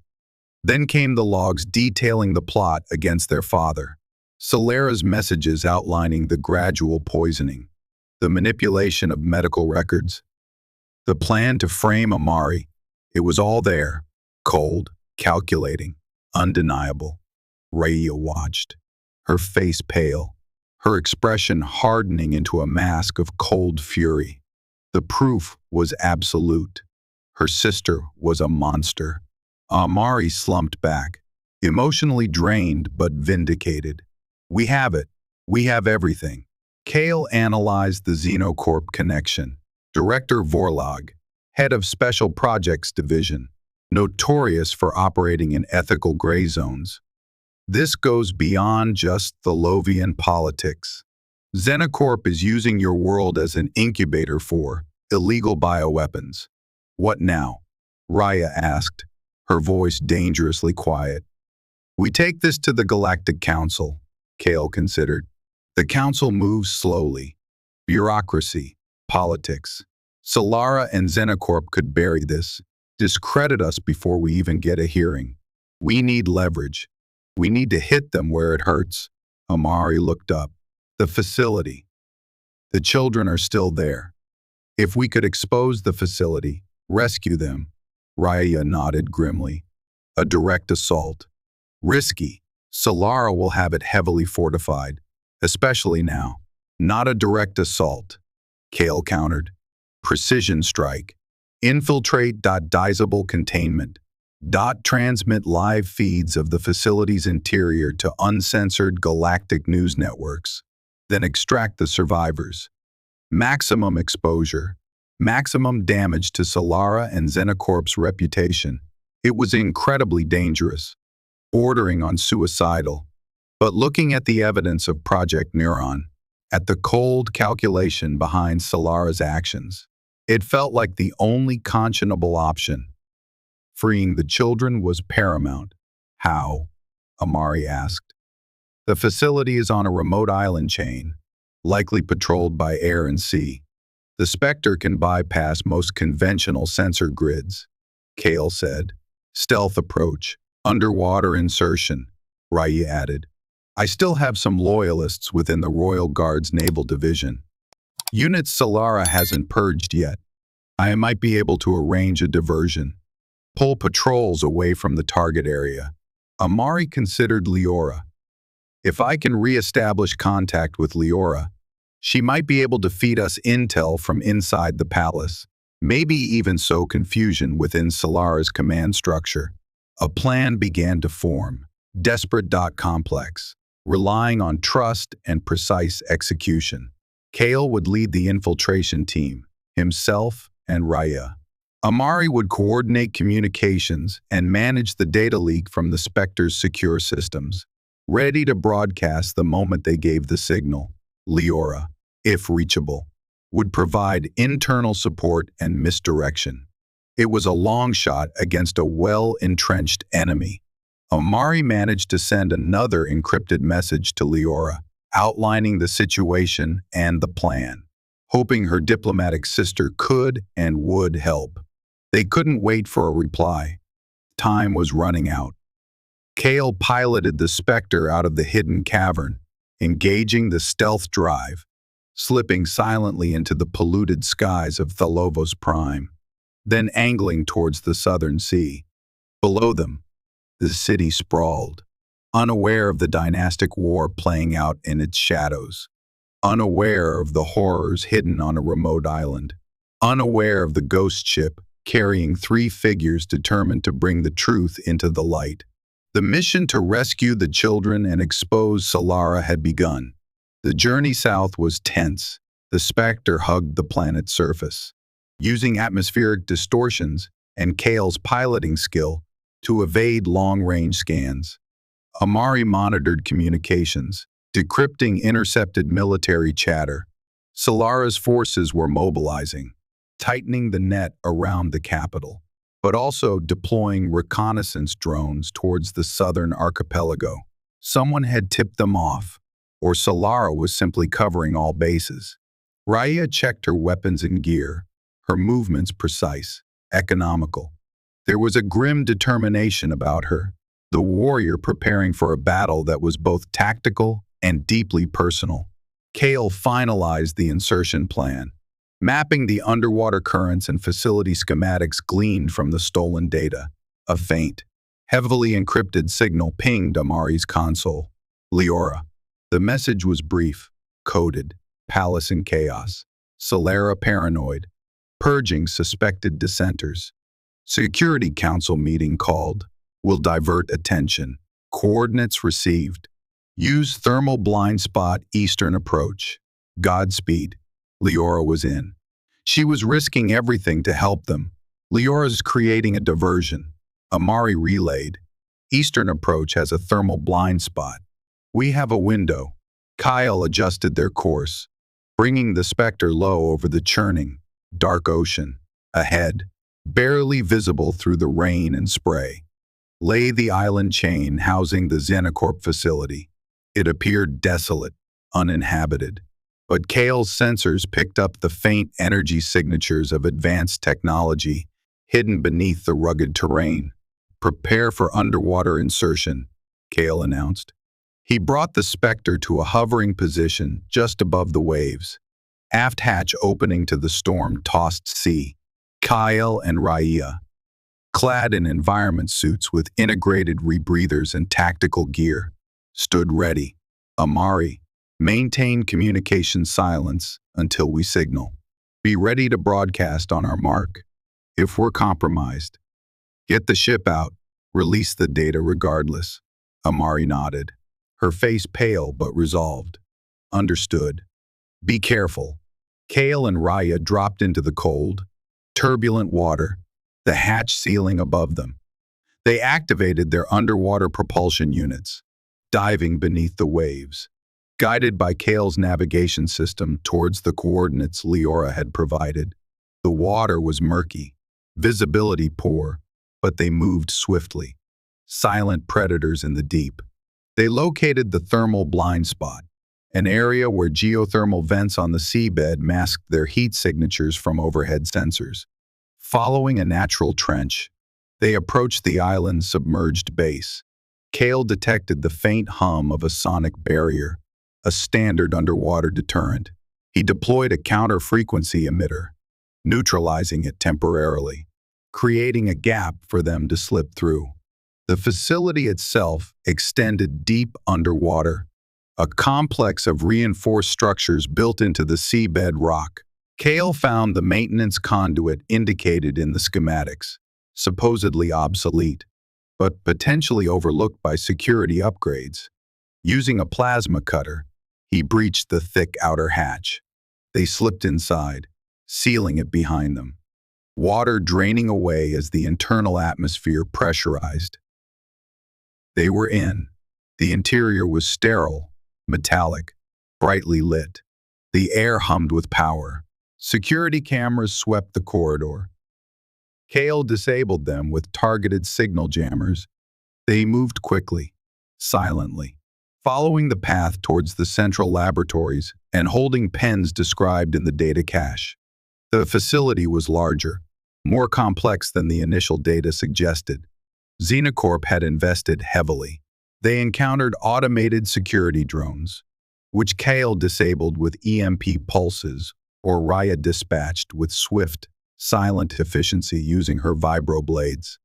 Then came the logs detailing the plot against their father, Sylara's messages outlining the gradual poisoning, the manipulation of medical records, the plan to frame Amari. It was all there, cold, calculating, undeniable. Raya watched, her face pale, her expression hardening into a mask of cold fury. The proof was absolute. Her sister was a monster. Amari slumped back, emotionally drained but vindicated. "We have it. We have everything." Kale analyzed the Xenocorp connection. Director Vorlog, head of Special Projects Division, notorious for operating in ethical gray zones. This goes beyond just the Lovian politics. Xenocorp is using your world as an incubator for illegal bioweapons. "What now?" Raya asked, her voice dangerously quiet. "We take this to the Galactic Council," Kale considered. "The Council moves slowly. Bureaucracy, politics. Sylara and Xenocorp could bury this, discredit us before we even get a hearing. We need leverage. We need to hit them where it hurts." Amari looked up. "The facility. The children are still there. If we could expose the facility, rescue them." Raya nodded grimly. "A direct assault. Risky. Sylara will have it heavily fortified, especially now. Not a direct assault. Kale countered. Precision strike. Infiltrate. Disable containment. Transmit live feeds of the facility's interior to uncensored galactic news networks. Then extract the survivors. Maximum exposure. Maximum damage to Sylara and Xenocorp's reputation. It was incredibly dangerous, bordering on suicidal. But looking at the evidence of Project Neuron, at the cold calculation behind Sylara's actions, it felt like the only conscionable option. Freeing the children was paramount. How? Amari asked. The facility is on a remote island chain, likely patrolled by air and sea. The Spectre can bypass most conventional sensor grids, Kale said. Stealth approach, underwater insertion, Raya added. I still have some loyalists within the Royal Guard's Naval Division. Units Sylara hasn't purged yet. I might be able to arrange a diversion. Pull patrols away from the target area. Amari considered Leora. If I can re-establish contact with Leora, she might be able to feed us intel from inside the palace, maybe even sow confusion within Sylara's command structure. A plan began to form, desperate. Complex, relying on trust and precise execution. Kale would lead the infiltration team, himself and Raya. Amari would coordinate communications and manage the data leak from the Spectre's secure systems, ready to broadcast the moment they gave the signal. Leora, if reachable, would provide internal support and misdirection. It was a long shot against a well-entrenched enemy. Amari managed to send another encrypted message to Leora, outlining the situation and the plan, hoping her diplomatic sister could and would help. They couldn't wait for a reply. Time was running out. Kale piloted the Spectre out of the hidden cavern, engaging the stealth drive, slipping silently into the polluted skies of Thalovos Prime, then angling towards the southern sea. Below them, the city sprawled, unaware of the dynastic war playing out in its shadows, unaware of the horrors hidden on a remote island, unaware of the ghost ship carrying 3 figures determined to bring the truth into the light. The mission to rescue the children and expose Sylara had begun. The journey south was tense. The Spectre hugged the planet's surface, using atmospheric distortions and Kale's piloting skill to evade long-range scans. Amari monitored communications, decrypting intercepted military chatter. Sylara's forces were mobilizing, tightening the net around the capital, but also deploying reconnaissance drones towards the southern archipelago. Someone had tipped them off, or Sylara was simply covering all bases. Raya checked her weapons and gear, her movements precise, economical. There was a grim determination about her, the warrior preparing for a battle that was both tactical and deeply personal. Kale finalized the insertion plan, mapping the underwater currents and facility schematics gleaned from the stolen data. A faint, heavily encrypted signal pinged Amari's console. Leora. The message was brief, coded, palace in chaos. Sylara paranoid, purging suspected dissenters. Security Council meeting called. Will divert attention. Coordinates received. Use thermal blind spot eastern approach. Godspeed. Leora was in. She was risking everything to help them. Leora's creating a diversion. Amari relayed. Eastern approach has a thermal blind spot. We have a window. Kyle adjusted their course, bringing the Spectre low over the churning, dark ocean. Ahead, barely visible through the rain and spray, lay the island chain housing the Xenocorp facility. It appeared desolate, uninhabited, but Kale's sensors picked up the faint energy signatures of advanced technology hidden beneath the rugged terrain. Prepare for underwater insertion, Kale announced. He brought the Spectre to a hovering position just above the waves, aft hatch opening to the storm-tossed sea. Kyle and Raya, clad in environment suits with integrated rebreathers and tactical gear, stood ready. Amari, Maintain communication silence until we signal. Be ready to broadcast on our mark. If we're compromised, get the ship out. Release the data regardless. Amari nodded, her face pale but resolved. Understood. Be careful. Kale and Raya dropped into the cold, turbulent water, the hatch ceiling above them. They activated their underwater propulsion units, diving beneath the waves, guided by Kale's navigation system towards the coordinates Leora had provided. The water was murky, visibility poor, but they moved swiftly. Silent predators in the deep. They located the thermal blind spot, an area where geothermal vents on the seabed masked their heat signatures from overhead sensors. Following a natural trench, they approached the island's submerged base. Kale detected the faint hum of a sonic barrier, a standard underwater deterrent. He deployed a counter-frequency emitter, neutralizing it temporarily, creating a gap for them to slip through. The facility itself extended deep underwater, a complex of reinforced structures built into the seabed rock. Kale found the maintenance conduit indicated in the schematics, supposedly obsolete, but potentially overlooked by security upgrades. Using a plasma cutter, he breached the thick outer hatch. They slipped inside, sealing it behind them, water draining away as the internal atmosphere pressurized. They were in. The interior was sterile, metallic, brightly lit. The air hummed with power. Security cameras swept the corridor. Kale disabled them with targeted signal jammers. They moved quickly, silently, following the path towards the central laboratories and holding pens described in the data cache. The facility was larger, more complex than the initial data suggested. Xenocorp had invested heavily. They encountered automated security drones, which Kale disabled with EMP pulses or Raya dispatched with swift, silent efficiency using her vibroblades.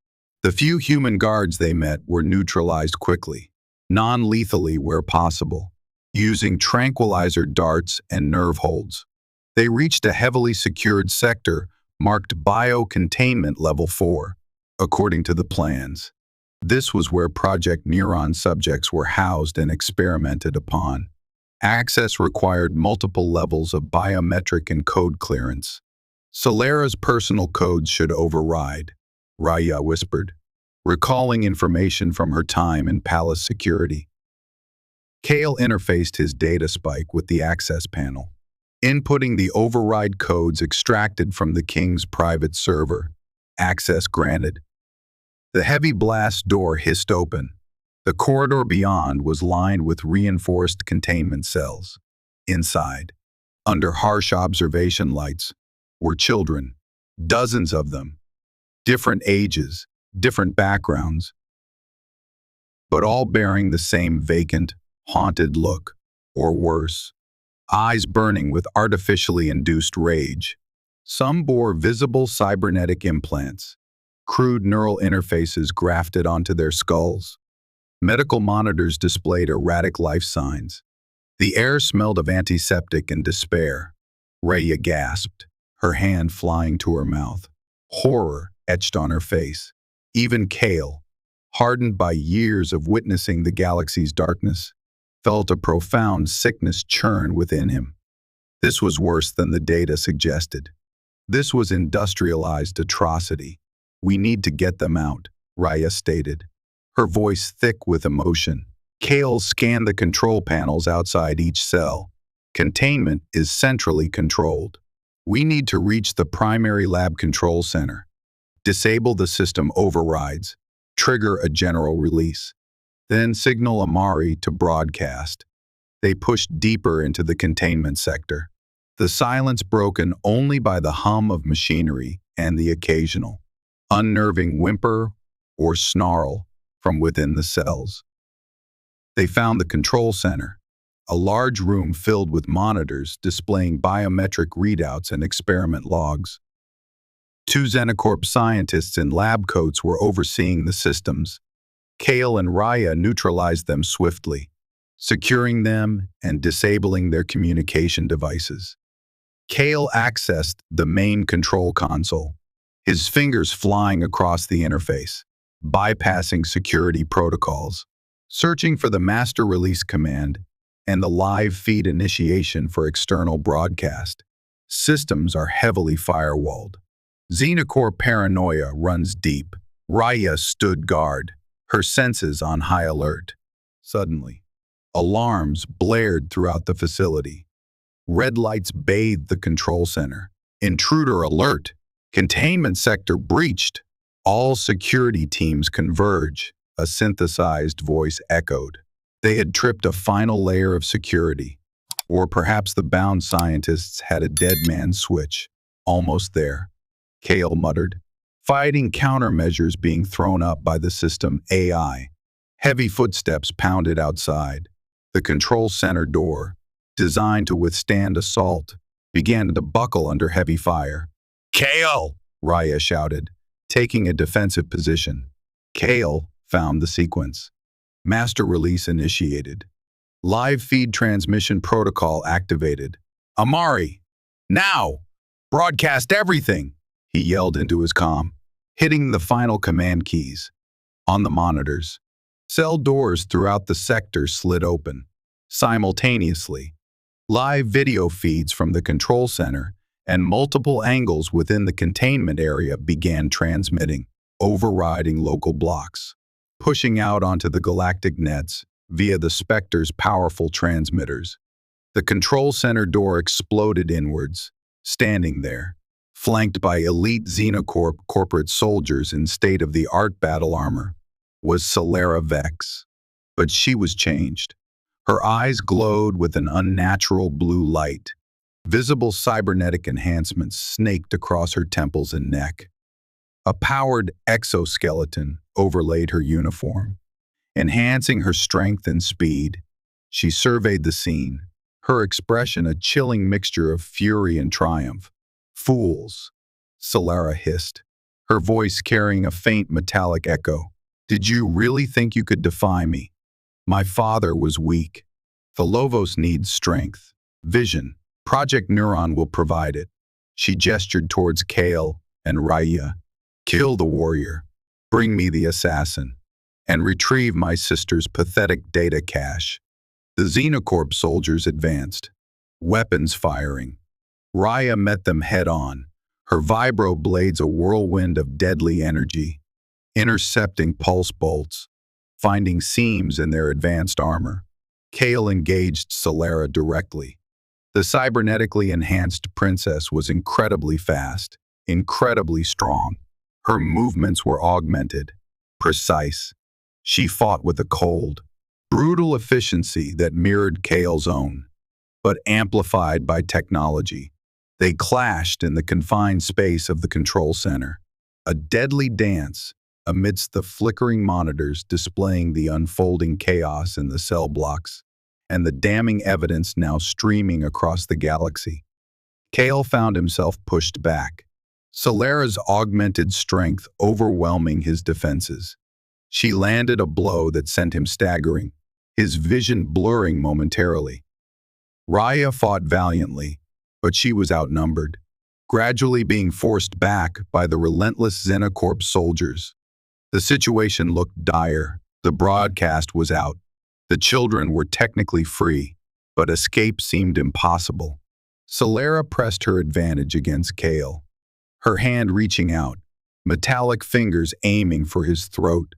The few human guards they met were neutralized quickly, non-lethally where possible, using tranquilizer darts and nerve holds. They reached a heavily secured sector marked Bio-Containment Level 4, according to the plans. This was where Project Neuron subjects were housed and experimented upon. Access required multiple levels of biometric and code clearance. Sylar's personal codes should override, Raya whispered, recalling information from her time in palace security. Kale interfaced his data spike with the access panel, inputting the override codes extracted from the king's private server. Access granted. The heavy blast door hissed open. The corridor beyond was lined with reinforced containment cells. Inside, under harsh observation lights, were children, dozens of them, different ages, different backgrounds, but all bearing the same vacant, haunted look, or worse, eyes burning with artificially induced rage. Some bore visible cybernetic implants, crude neural interfaces grafted onto their skulls. Medical monitors displayed erratic life signs. The air smelled of antiseptic and despair. Raya gasped, her hand flying to her mouth. Horror etched on her face. Even Kale, hardened by years of witnessing the galaxy's darkness, felt a profound sickness churn within him. This was worse than the data suggested. This was industrialized atrocity. We need to get them out, Raya stated, her voice thick with emotion. Kale scanned the control panels outside each cell. Containment is centrally controlled. We need to reach the primary lab control center. Disable the system overrides. Trigger a general release. Then signal Amari to broadcast. They pushed deeper into the containment sector. The silence broken only by the hum of machinery and the occasional, unnerving whimper or snarl from within the cells. They found the control center, a large room filled with monitors displaying biometric readouts and experiment logs. 2 Xenocorp scientists in lab coats were overseeing the systems. Kale and Raya neutralized them swiftly, securing them and disabling their communication devices. Kale accessed the main control console, his fingers flying across the interface, bypassing security protocols, searching for the master release command and the live feed initiation for external broadcast. Systems are heavily firewalled. Xenocore paranoia runs deep. Raya stood guard, her senses on high alert. Suddenly, alarms blared throughout the facility. Red lights bathed the control center. Intruder alert! Containment sector breached! All security teams converge, a synthesized voice echoed. They had tripped a final layer of security. Or perhaps the bound scientists had a dead man switch. Almost there, Kale muttered, fighting countermeasures being thrown up by the system AI. Heavy footsteps pounded outside. The control center door, designed to withstand assault, began to buckle under heavy fire. Kale! Raya shouted, taking a defensive position. Kale found the sequence. Master release initiated. Live feed transmission protocol activated. Amari! Now! Broadcast everything! He yelled into his comm, hitting the final command keys. On the monitors, cell doors throughout the sector slid open. Simultaneously, live video feeds from the control center and multiple angles within the containment area began transmitting, overriding local blocks, pushing out onto the galactic nets via the Spectre's powerful transmitters. The control center door exploded inwards, standing there, flanked by elite Xenocorp corporate soldiers in state-of-the-art battle armor, was Sylara Vex. But she was changed. Her eyes glowed with an unnatural blue light. Visible cybernetic enhancements snaked across her temples and neck. A powered exoskeleton overlaid her uniform, enhancing her strength and speed. She surveyed the scene, her expression a chilling mixture of fury and triumph. Fools, Sylara hissed, her voice carrying a faint metallic echo. Did you really think you could defy me? My father was weak. Thalovos needs strength, vision. Project Neuron will provide it. She gestured towards Kale and Raya. Kill the warrior, bring me the assassin, and retrieve my sister's pathetic data cache. The Xenocorp soldiers advanced, weapons firing. Raya met them head-on, her vibro blades a whirlwind of deadly energy, intercepting pulse bolts, finding seams in their advanced armor. Kale engaged Sylara directly. The cybernetically enhanced princess was incredibly fast, incredibly strong. Her movements were augmented, precise. She fought with a cold, brutal efficiency that mirrored Kale's own, but amplified by technology. They clashed in the confined space of the control center, a deadly dance amidst the flickering monitors displaying the unfolding chaos in the cell blocks and the damning evidence now streaming across the galaxy. Kale found himself pushed back, Sylara's augmented strength overwhelming his defenses. She landed a blow that sent him staggering, his vision blurring momentarily. Raya fought valiantly, but she was outnumbered, gradually being forced back by the relentless Xenocorp soldiers. The situation looked dire. The broadcast was out. The children were technically free, but escape seemed impossible. Sylara pressed her advantage against Kale, her hand reaching out, metallic fingers aiming for his throat.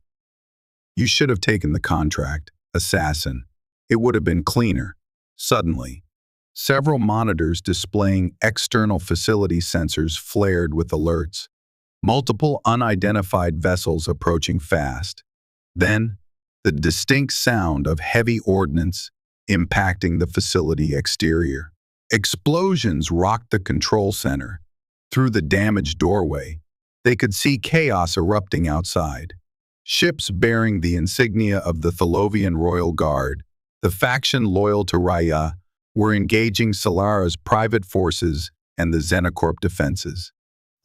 You should have taken the contract, assassin. It would have been cleaner. Suddenly, several monitors displaying external facility sensors flared with alerts. Multiple unidentified vessels approaching fast. Then, the distinct sound of heavy ordnance impacting the facility exterior. Explosions rocked the control center. Through the damaged doorway, they could see chaos erupting outside. Ships bearing the insignia of the Thalovian Royal Guard, the faction loyal to Raya, were engaging Sylara's private forces and the Xenocorp defenses.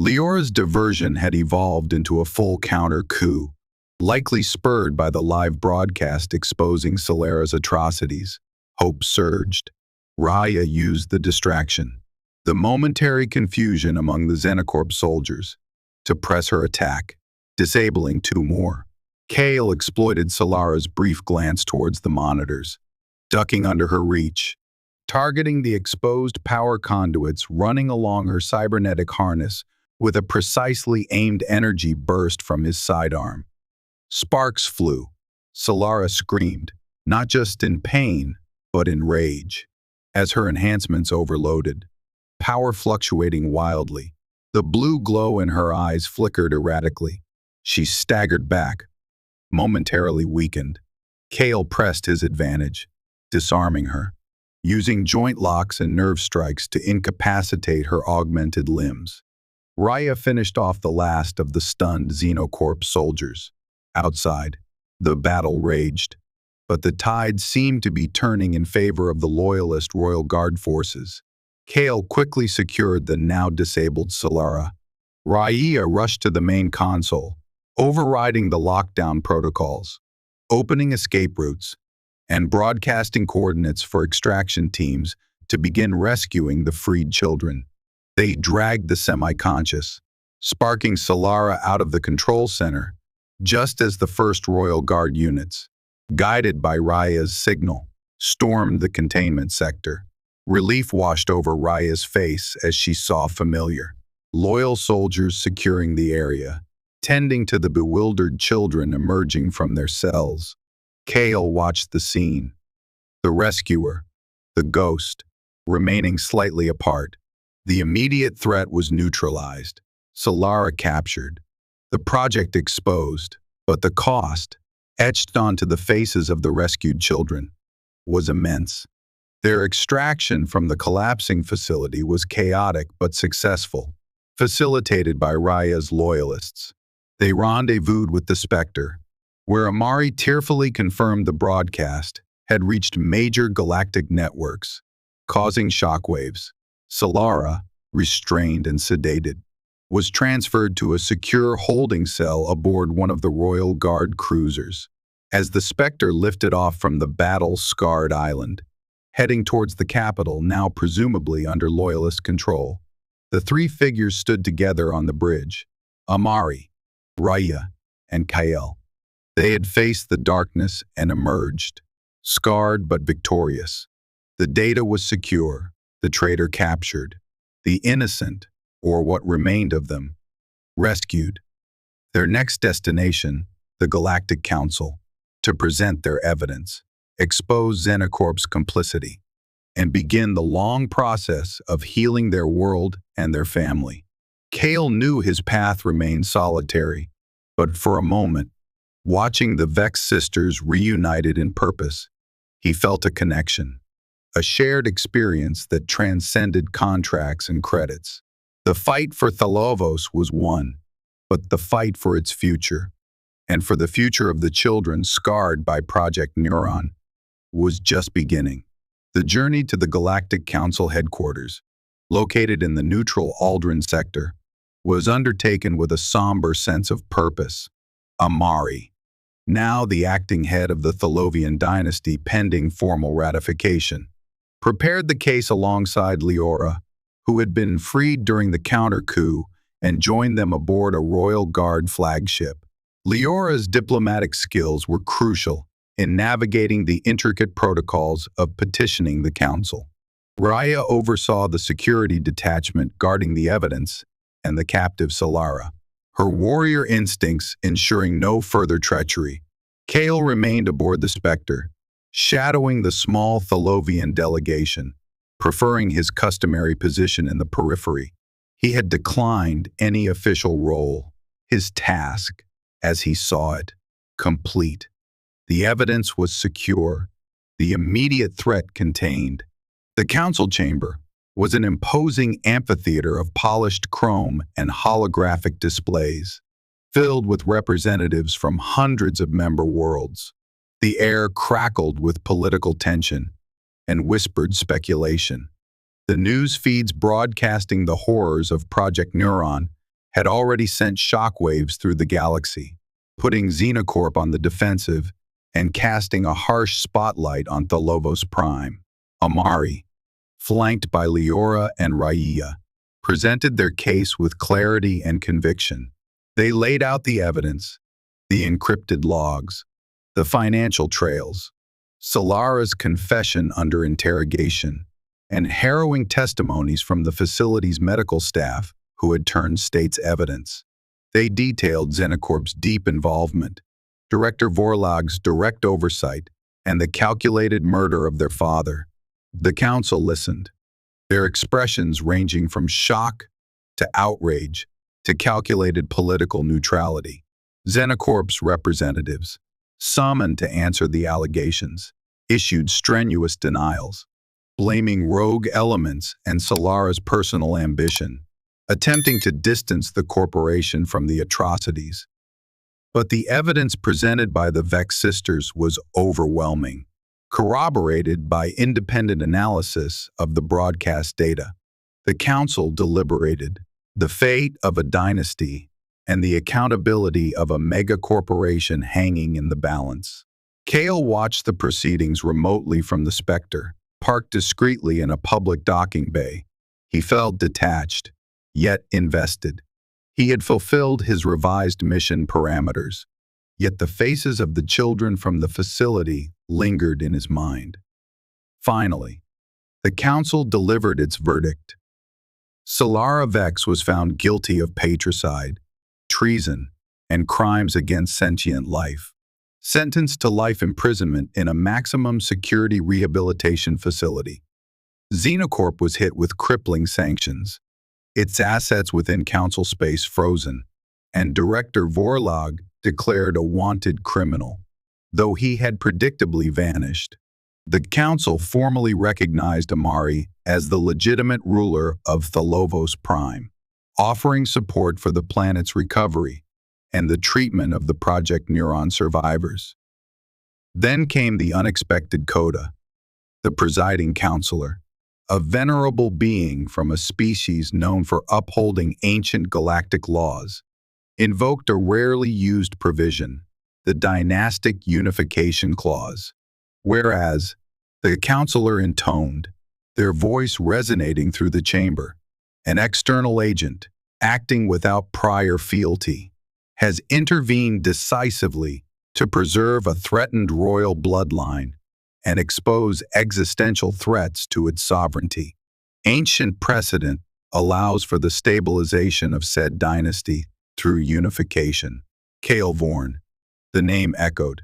Leora's diversion had evolved into a full counter coup. Likely spurred by the live broadcast exposing Sylari's atrocities, hope surged. Raya used the distraction, the momentary confusion among the Xenocorp soldiers, to press her attack, disabling two more. Kale exploited Sylari's brief glance towards the monitors, ducking under her reach, targeting the exposed power conduits running along her cybernetic harness with a precisely aimed energy burst from his sidearm. Sparks flew. Sylaris screamed, not just in pain, but in rage, as her enhancements overloaded, power fluctuating wildly. The blue glow in her eyes flickered erratically. She staggered back, momentarily weakened. Kale pressed his advantage, disarming her, using joint locks and nerve strikes to incapacitate her augmented limbs. Raya finished off the last of the stunned Xenocorp soldiers. Outside, the battle raged, but the tide seemed to be turning in favor of the loyalist Royal Guard forces. Kale quickly secured the now disabled Sylara. Raya rushed to the main console, overriding the lockdown protocols, opening escape routes, and broadcasting coordinates for extraction teams to begin rescuing the freed children. They dragged the semi-conscious, sparking Sylara out of the control center, just as the first Royal Guard units, guided by Raya's signal, stormed the containment sector. Relief washed over Raya's face as she saw familiar, loyal soldiers securing the area, tending to the bewildered children emerging from their cells. Kale watched the scene. The rescuer, the ghost, remaining slightly apart. The immediate threat was neutralized. Sylara captured. The project exposed, but the cost, etched onto the faces of the rescued children, was immense. Their extraction from the collapsing facility was chaotic but successful, facilitated by Raya's loyalists. They rendezvoused with the Spectre, where Amari tearfully confirmed the broadcast had reached major galactic networks, causing shockwaves. Sylara, restrained and sedated, was transferred to a secure holding cell aboard one of the Royal Guard cruisers. As the Spectre lifted off from the battle-scarred island, heading towards the capital now presumably under Loyalist control, the three figures stood together on the bridge: Amari, Raya, and Kale. They had faced the darkness and emerged, scarred but victorious. The data was secure, the traitor captured, the innocent, or what remained of them, rescued. Their next destination, the Galactic Council, to present their evidence, expose Xenocorp's complicity, and begin the long process of healing their world and their family. Kale knew his path remained solitary, but for a moment, watching the Vex sisters reunited in purpose, he felt a connection, a shared experience that transcended contracts and credits. The fight for Thalovos was won, but the fight for its future, and for the future of the children scarred by Project Neuron, was just beginning. The journey to the Galactic Council headquarters, located in the neutral Aldrin sector, was undertaken with a somber sense of purpose. Amari, now the acting head of the Thalovian dynasty pending formal ratification, prepared the case alongside Leora, who had been freed during the counter-coup and joined them aboard a Royal Guard flagship. Leora's diplomatic skills were crucial in navigating the intricate protocols of petitioning the council. Raya oversaw the security detachment guarding the evidence and the captive Sylara, her warrior instincts ensuring no further treachery. Kale remained aboard the Spectre, shadowing the small Thalovian delegation, preferring his customary position in the periphery. He had declined any official role. His task, as he saw it, complete. The evidence was secure, the immediate threat contained. The council chamber was an imposing amphitheater of polished chrome and holographic displays, filled with representatives from hundreds of member worlds. The air crackled with political tension and whispered speculation. The news feeds broadcasting the horrors of Project Neuron had already sent shockwaves through the galaxy. putting Xenocorp on the defensive and casting a harsh spotlight on Thalovos Prime. Amari, flanked by Leora and Raya, presented their case with clarity and conviction. They laid out the evidence, the encrypted logs, the financial trails, Sylaris' confession under interrogation, and harrowing testimonies from the facility's medical staff who had turned state's evidence. They detailed Xenocorp's deep involvement, Director Vorlag's direct oversight, and the calculated murder of their father. The council listened, their expressions ranging from shock to outrage to calculated political neutrality. Xenocorp's representatives, summoned to answer the allegations, issued strenuous denials, blaming rogue elements and Sylaris' personal ambition, attempting to distance the corporation from the atrocities. But the evidence presented by the Vex sisters was overwhelming, corroborated by independent analysis of the broadcast data. The council deliberated, the fate of a dynasty and the accountability of a mega-corporation hanging in the balance. Kale watched the proceedings remotely from the Spectre, parked discreetly in a public docking bay. He felt detached, yet invested. He had fulfilled his revised mission parameters, yet the faces of the children from the facility lingered in his mind. Finally, the council delivered its verdict. Sylara Vex was found guilty of patricide, treason, and crimes against sentient life, sentenced to life imprisonment in a maximum security rehabilitation facility. Xenocorp was hit with crippling sanctions, its assets within council space frozen, and Director Vorlag declared a wanted criminal, though he had predictably vanished. The council formally recognized Amari as the legitimate ruler of Thalovos Prime, offering support for the planet's recovery and the treatment of the Project Neuron survivors. Then came the unexpected Coda, the presiding counselor, a venerable being from a species known for upholding ancient galactic laws, invoked a rarely used provision, the Dynastic Unification Clause, whereas the counselor intoned, their voice resonating through the chamber, an external agent, acting without prior fealty, has intervened decisively to preserve a threatened royal bloodline and expose existential threats to its sovereignty. Ancient precedent allows for the stabilization of said dynasty through unification. Kaelvorn, the name echoed,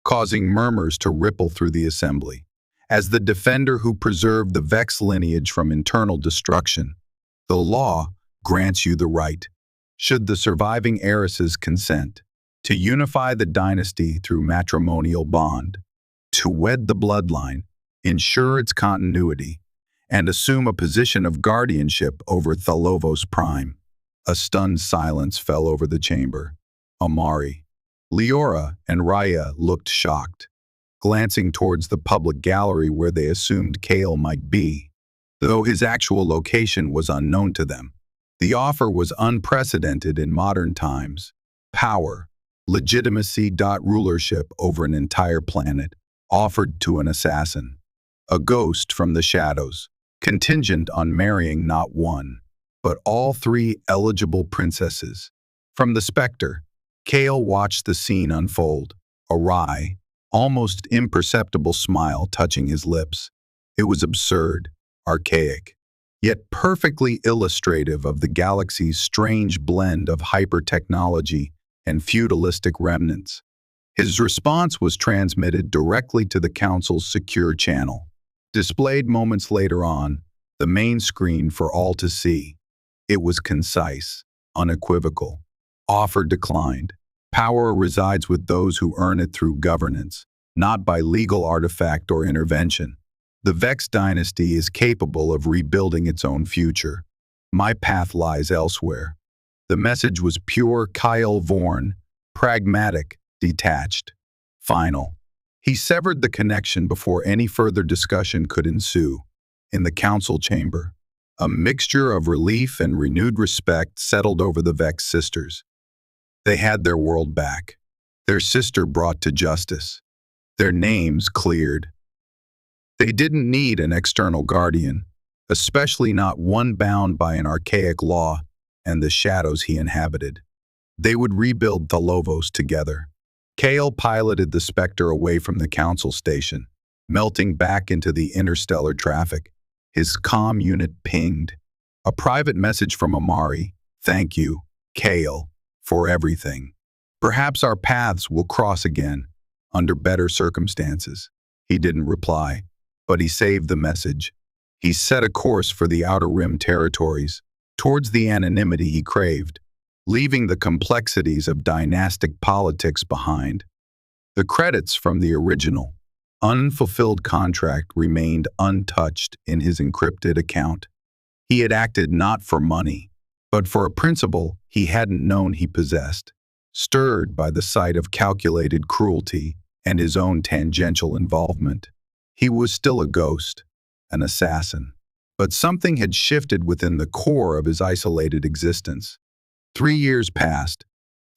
causing murmurs to ripple through the assembly. As the defender who preserved the Vex lineage from internal destruction, the law grants you the right, should the surviving heiresses consent, to unify the dynasty through matrimonial bond, to wed the bloodline, ensure its continuity, and assume a position of guardianship over Thalovos Prime. A stunned silence fell over the chamber. Amari, Leora, and Raya looked shocked, glancing towards the public gallery where they assumed Kale might be, though his actual location was unknown to them. The offer was unprecedented in modern times. Power, legitimacy. Rulership over an entire planet, offered to an assassin, a ghost from the shadows, contingent on marrying not one, but all three eligible princesses. From the Spectre, Kale watched the scene unfold, a wry, almost imperceptible smile touching his lips. It was absurd, archaic, yet perfectly illustrative of the galaxy's strange blend of hyper-technology and feudalistic remnants. His response was transmitted directly to the Council's secure channel, displayed moments later on the main screen for all to see. It was concise, unequivocal. Offer declined. Power resides with those who earn it through governance, not by legal artifact or intervention. The Vex dynasty is capable of rebuilding its own future. My path lies elsewhere. The message was pure Kaelvorn, pragmatic, detached, final. He severed the connection before any further discussion could ensue. In the council chamber, a mixture of relief and renewed respect settled over the Vex sisters. They had their world back, their sister brought to justice, their names cleared. They didn't need an external guardian, especially not one bound by an archaic law and the shadows he inhabited. They would rebuild Thalovos together. Kale piloted the Spectre away from the council station, melting back into the interstellar traffic. His comm unit pinged. A private message from Amari. Thank you, Kale, for everything. Perhaps our paths will cross again, under better circumstances. He didn't reply, but he saved the message. He set a course for the Outer Rim territories, towards the anonymity he craved, leaving the complexities of dynastic politics behind. The credits from the original, unfulfilled contract remained untouched in his encrypted account. He had acted not for money, but for a principle he hadn't known he possessed. Stirred by the sight of calculated cruelty and his own tangential involvement, he was still a ghost, an assassin. But something had shifted within the core of his isolated existence. 3 years passed.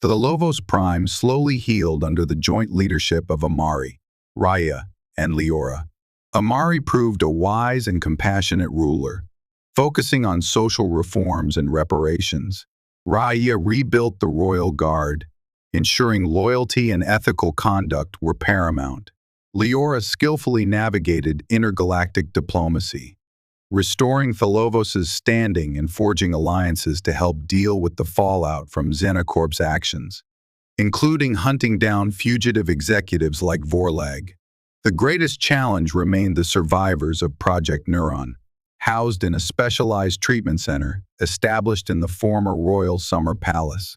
The Thalovos Prime slowly healed under the joint leadership of Amari, Raya, and Leora. Amari proved a wise and compassionate ruler, focusing on social reforms and reparations. Raya rebuilt the royal guard, ensuring loyalty and ethical conduct were paramount. Leora skillfully navigated intergalactic diplomacy, restoring Thalovos' standing and forging alliances to help deal with the fallout from Xenocorp's actions, including hunting down fugitive executives like Vorlag. The greatest challenge remained the survivors of Project Neuron, housed in a specialized treatment center established in the former Royal Summer Palace.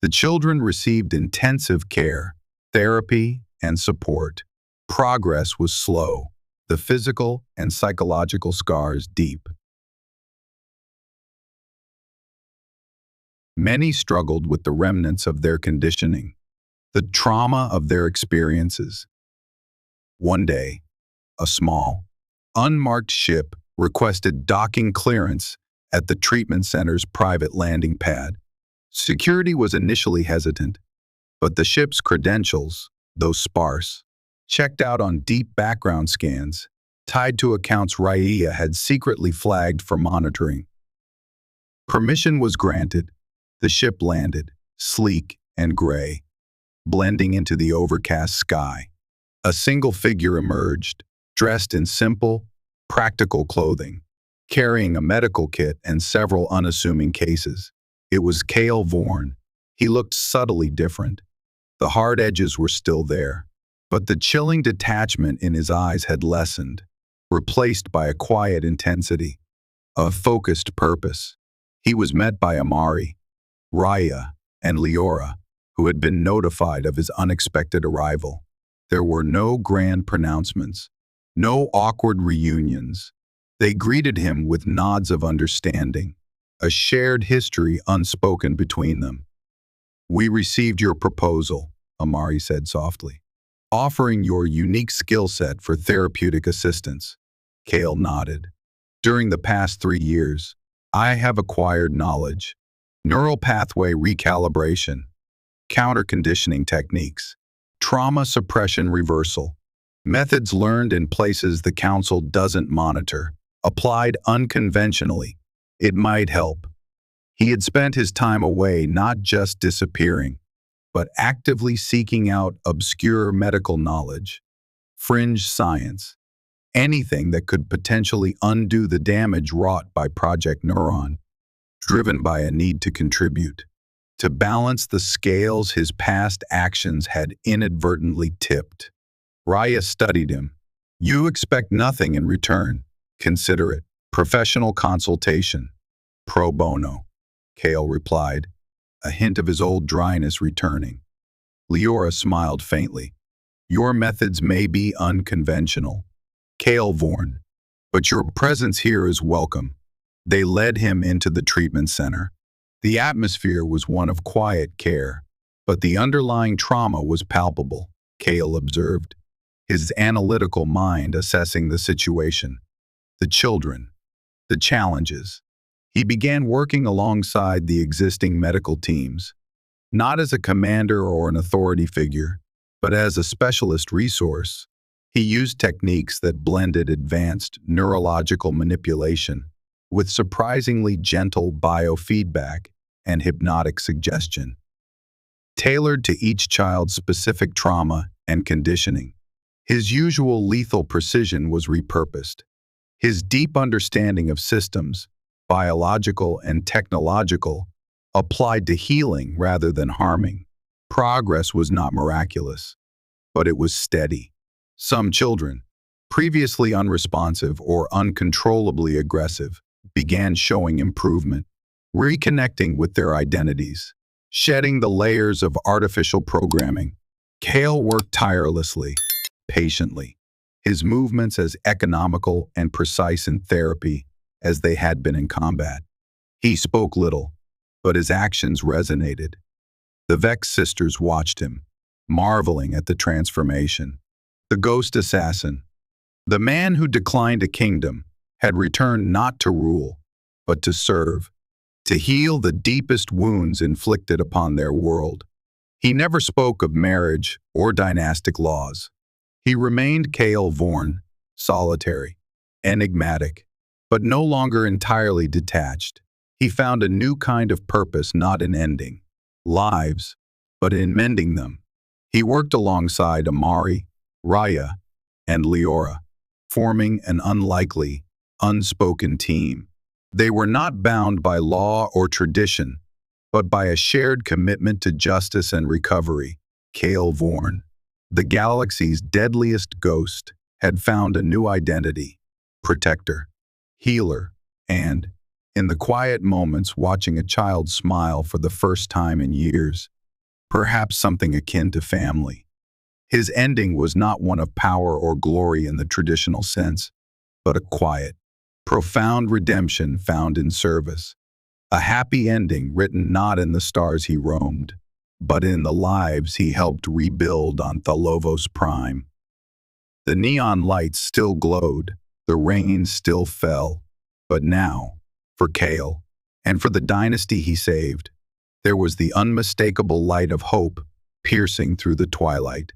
The children received intensive care, therapy, and support. Progress was slow, the physical and psychological scars deep. Many struggled with the remnants of their conditioning, the trauma of their experiences. One day, a small, unmarked ship requested docking clearance at the treatment center's private landing pad. Security was initially hesitant, but the ship's credentials, though sparse, checked out on deep background scans, tied to accounts Raya had secretly flagged for monitoring. Permission was granted. The ship landed, sleek and gray, blending into the overcast sky. A single figure emerged, dressed in simple, practical clothing, carrying a medical kit and several unassuming cases. It was Kale Vorn. He looked subtly different. The hard edges were still there, but the chilling detachment in his eyes had lessened, replaced by a quiet intensity, a focused purpose. He was met by Amari, Raya, and Leora, who had been notified of his unexpected arrival. There were no grand pronouncements, no awkward reunions. They greeted him with nods of understanding, a shared history unspoken between them. "We received your proposal," Amari said softly, "offering your unique skill set for therapeutic assistance." Kale nodded. "During the past 3 years, I have acquired knowledge, neural pathway recalibration, counter-conditioning techniques, trauma suppression reversal, methods learned in places the Council doesn't monitor, applied unconventionally. It might help." He had spent his time away not just disappearing, but actively seeking out obscure medical knowledge, fringe science, anything that could potentially undo the damage wrought by Project Neuron, driven by a need to contribute. To balance the scales his past actions had inadvertently tipped. Raya studied him. "You expect nothing in return. Consider it professional consultation. Pro bono," Kale replied, a hint of his old dryness returning. Leora smiled faintly. "Your methods may be unconventional, Kale Vorn, but your presence here is welcome." They led him into the treatment center. The atmosphere was one of quiet care, but the underlying trauma was palpable, Kale observed, his analytical mind assessing the situation. The children, the challenges. He began working alongside the existing medical teams, not as a commander or an authority figure, but as a specialist resource. He used techniques that blended advanced neurological manipulation with surprisingly gentle biofeedback and hypnotic suggestion, tailored to each child's specific trauma and conditioning. His usual lethal precision was repurposed. His deep understanding of systems, biological and technological, applied to healing rather than harming. Progress was not miraculous, but it was steady. Some children, previously unresponsive or uncontrollably aggressive, began showing improvement, reconnecting with their identities, shedding the layers of artificial programming. Kale worked tirelessly, patiently, his movements as economical and precise in therapy as they had been in combat. He spoke little, but his actions resonated. The Vex sisters watched him, marveling at the transformation. The ghost assassin, the man who declined a kingdom, had returned not to rule, but to serve, to heal the deepest wounds inflicted upon their world. He never spoke of marriage or dynastic laws. He remained Kale Vorn, solitary, enigmatic, but no longer entirely detached. He found a new kind of purpose not in ending lives, but in mending them. He worked alongside Amari, Raya, and Leora, forming an unlikely, unspoken team. They were not bound by law or tradition, but by a shared commitment to justice and recovery. Kale Vorn, the galaxy's deadliest ghost, had found a new identity: protector, healer, and, in the quiet moments watching a child smile for the first time in years, perhaps something akin to family. His ending was not one of power or glory in the traditional sense, but a quiet, profound redemption found in service. A happy ending written not in the stars he roamed, but in the lives he helped rebuild on Thalovos Prime. The neon lights still glowed, the rain still fell, but now, for Kale, and for the dynasty he saved, there was the unmistakable light of hope piercing through the twilight.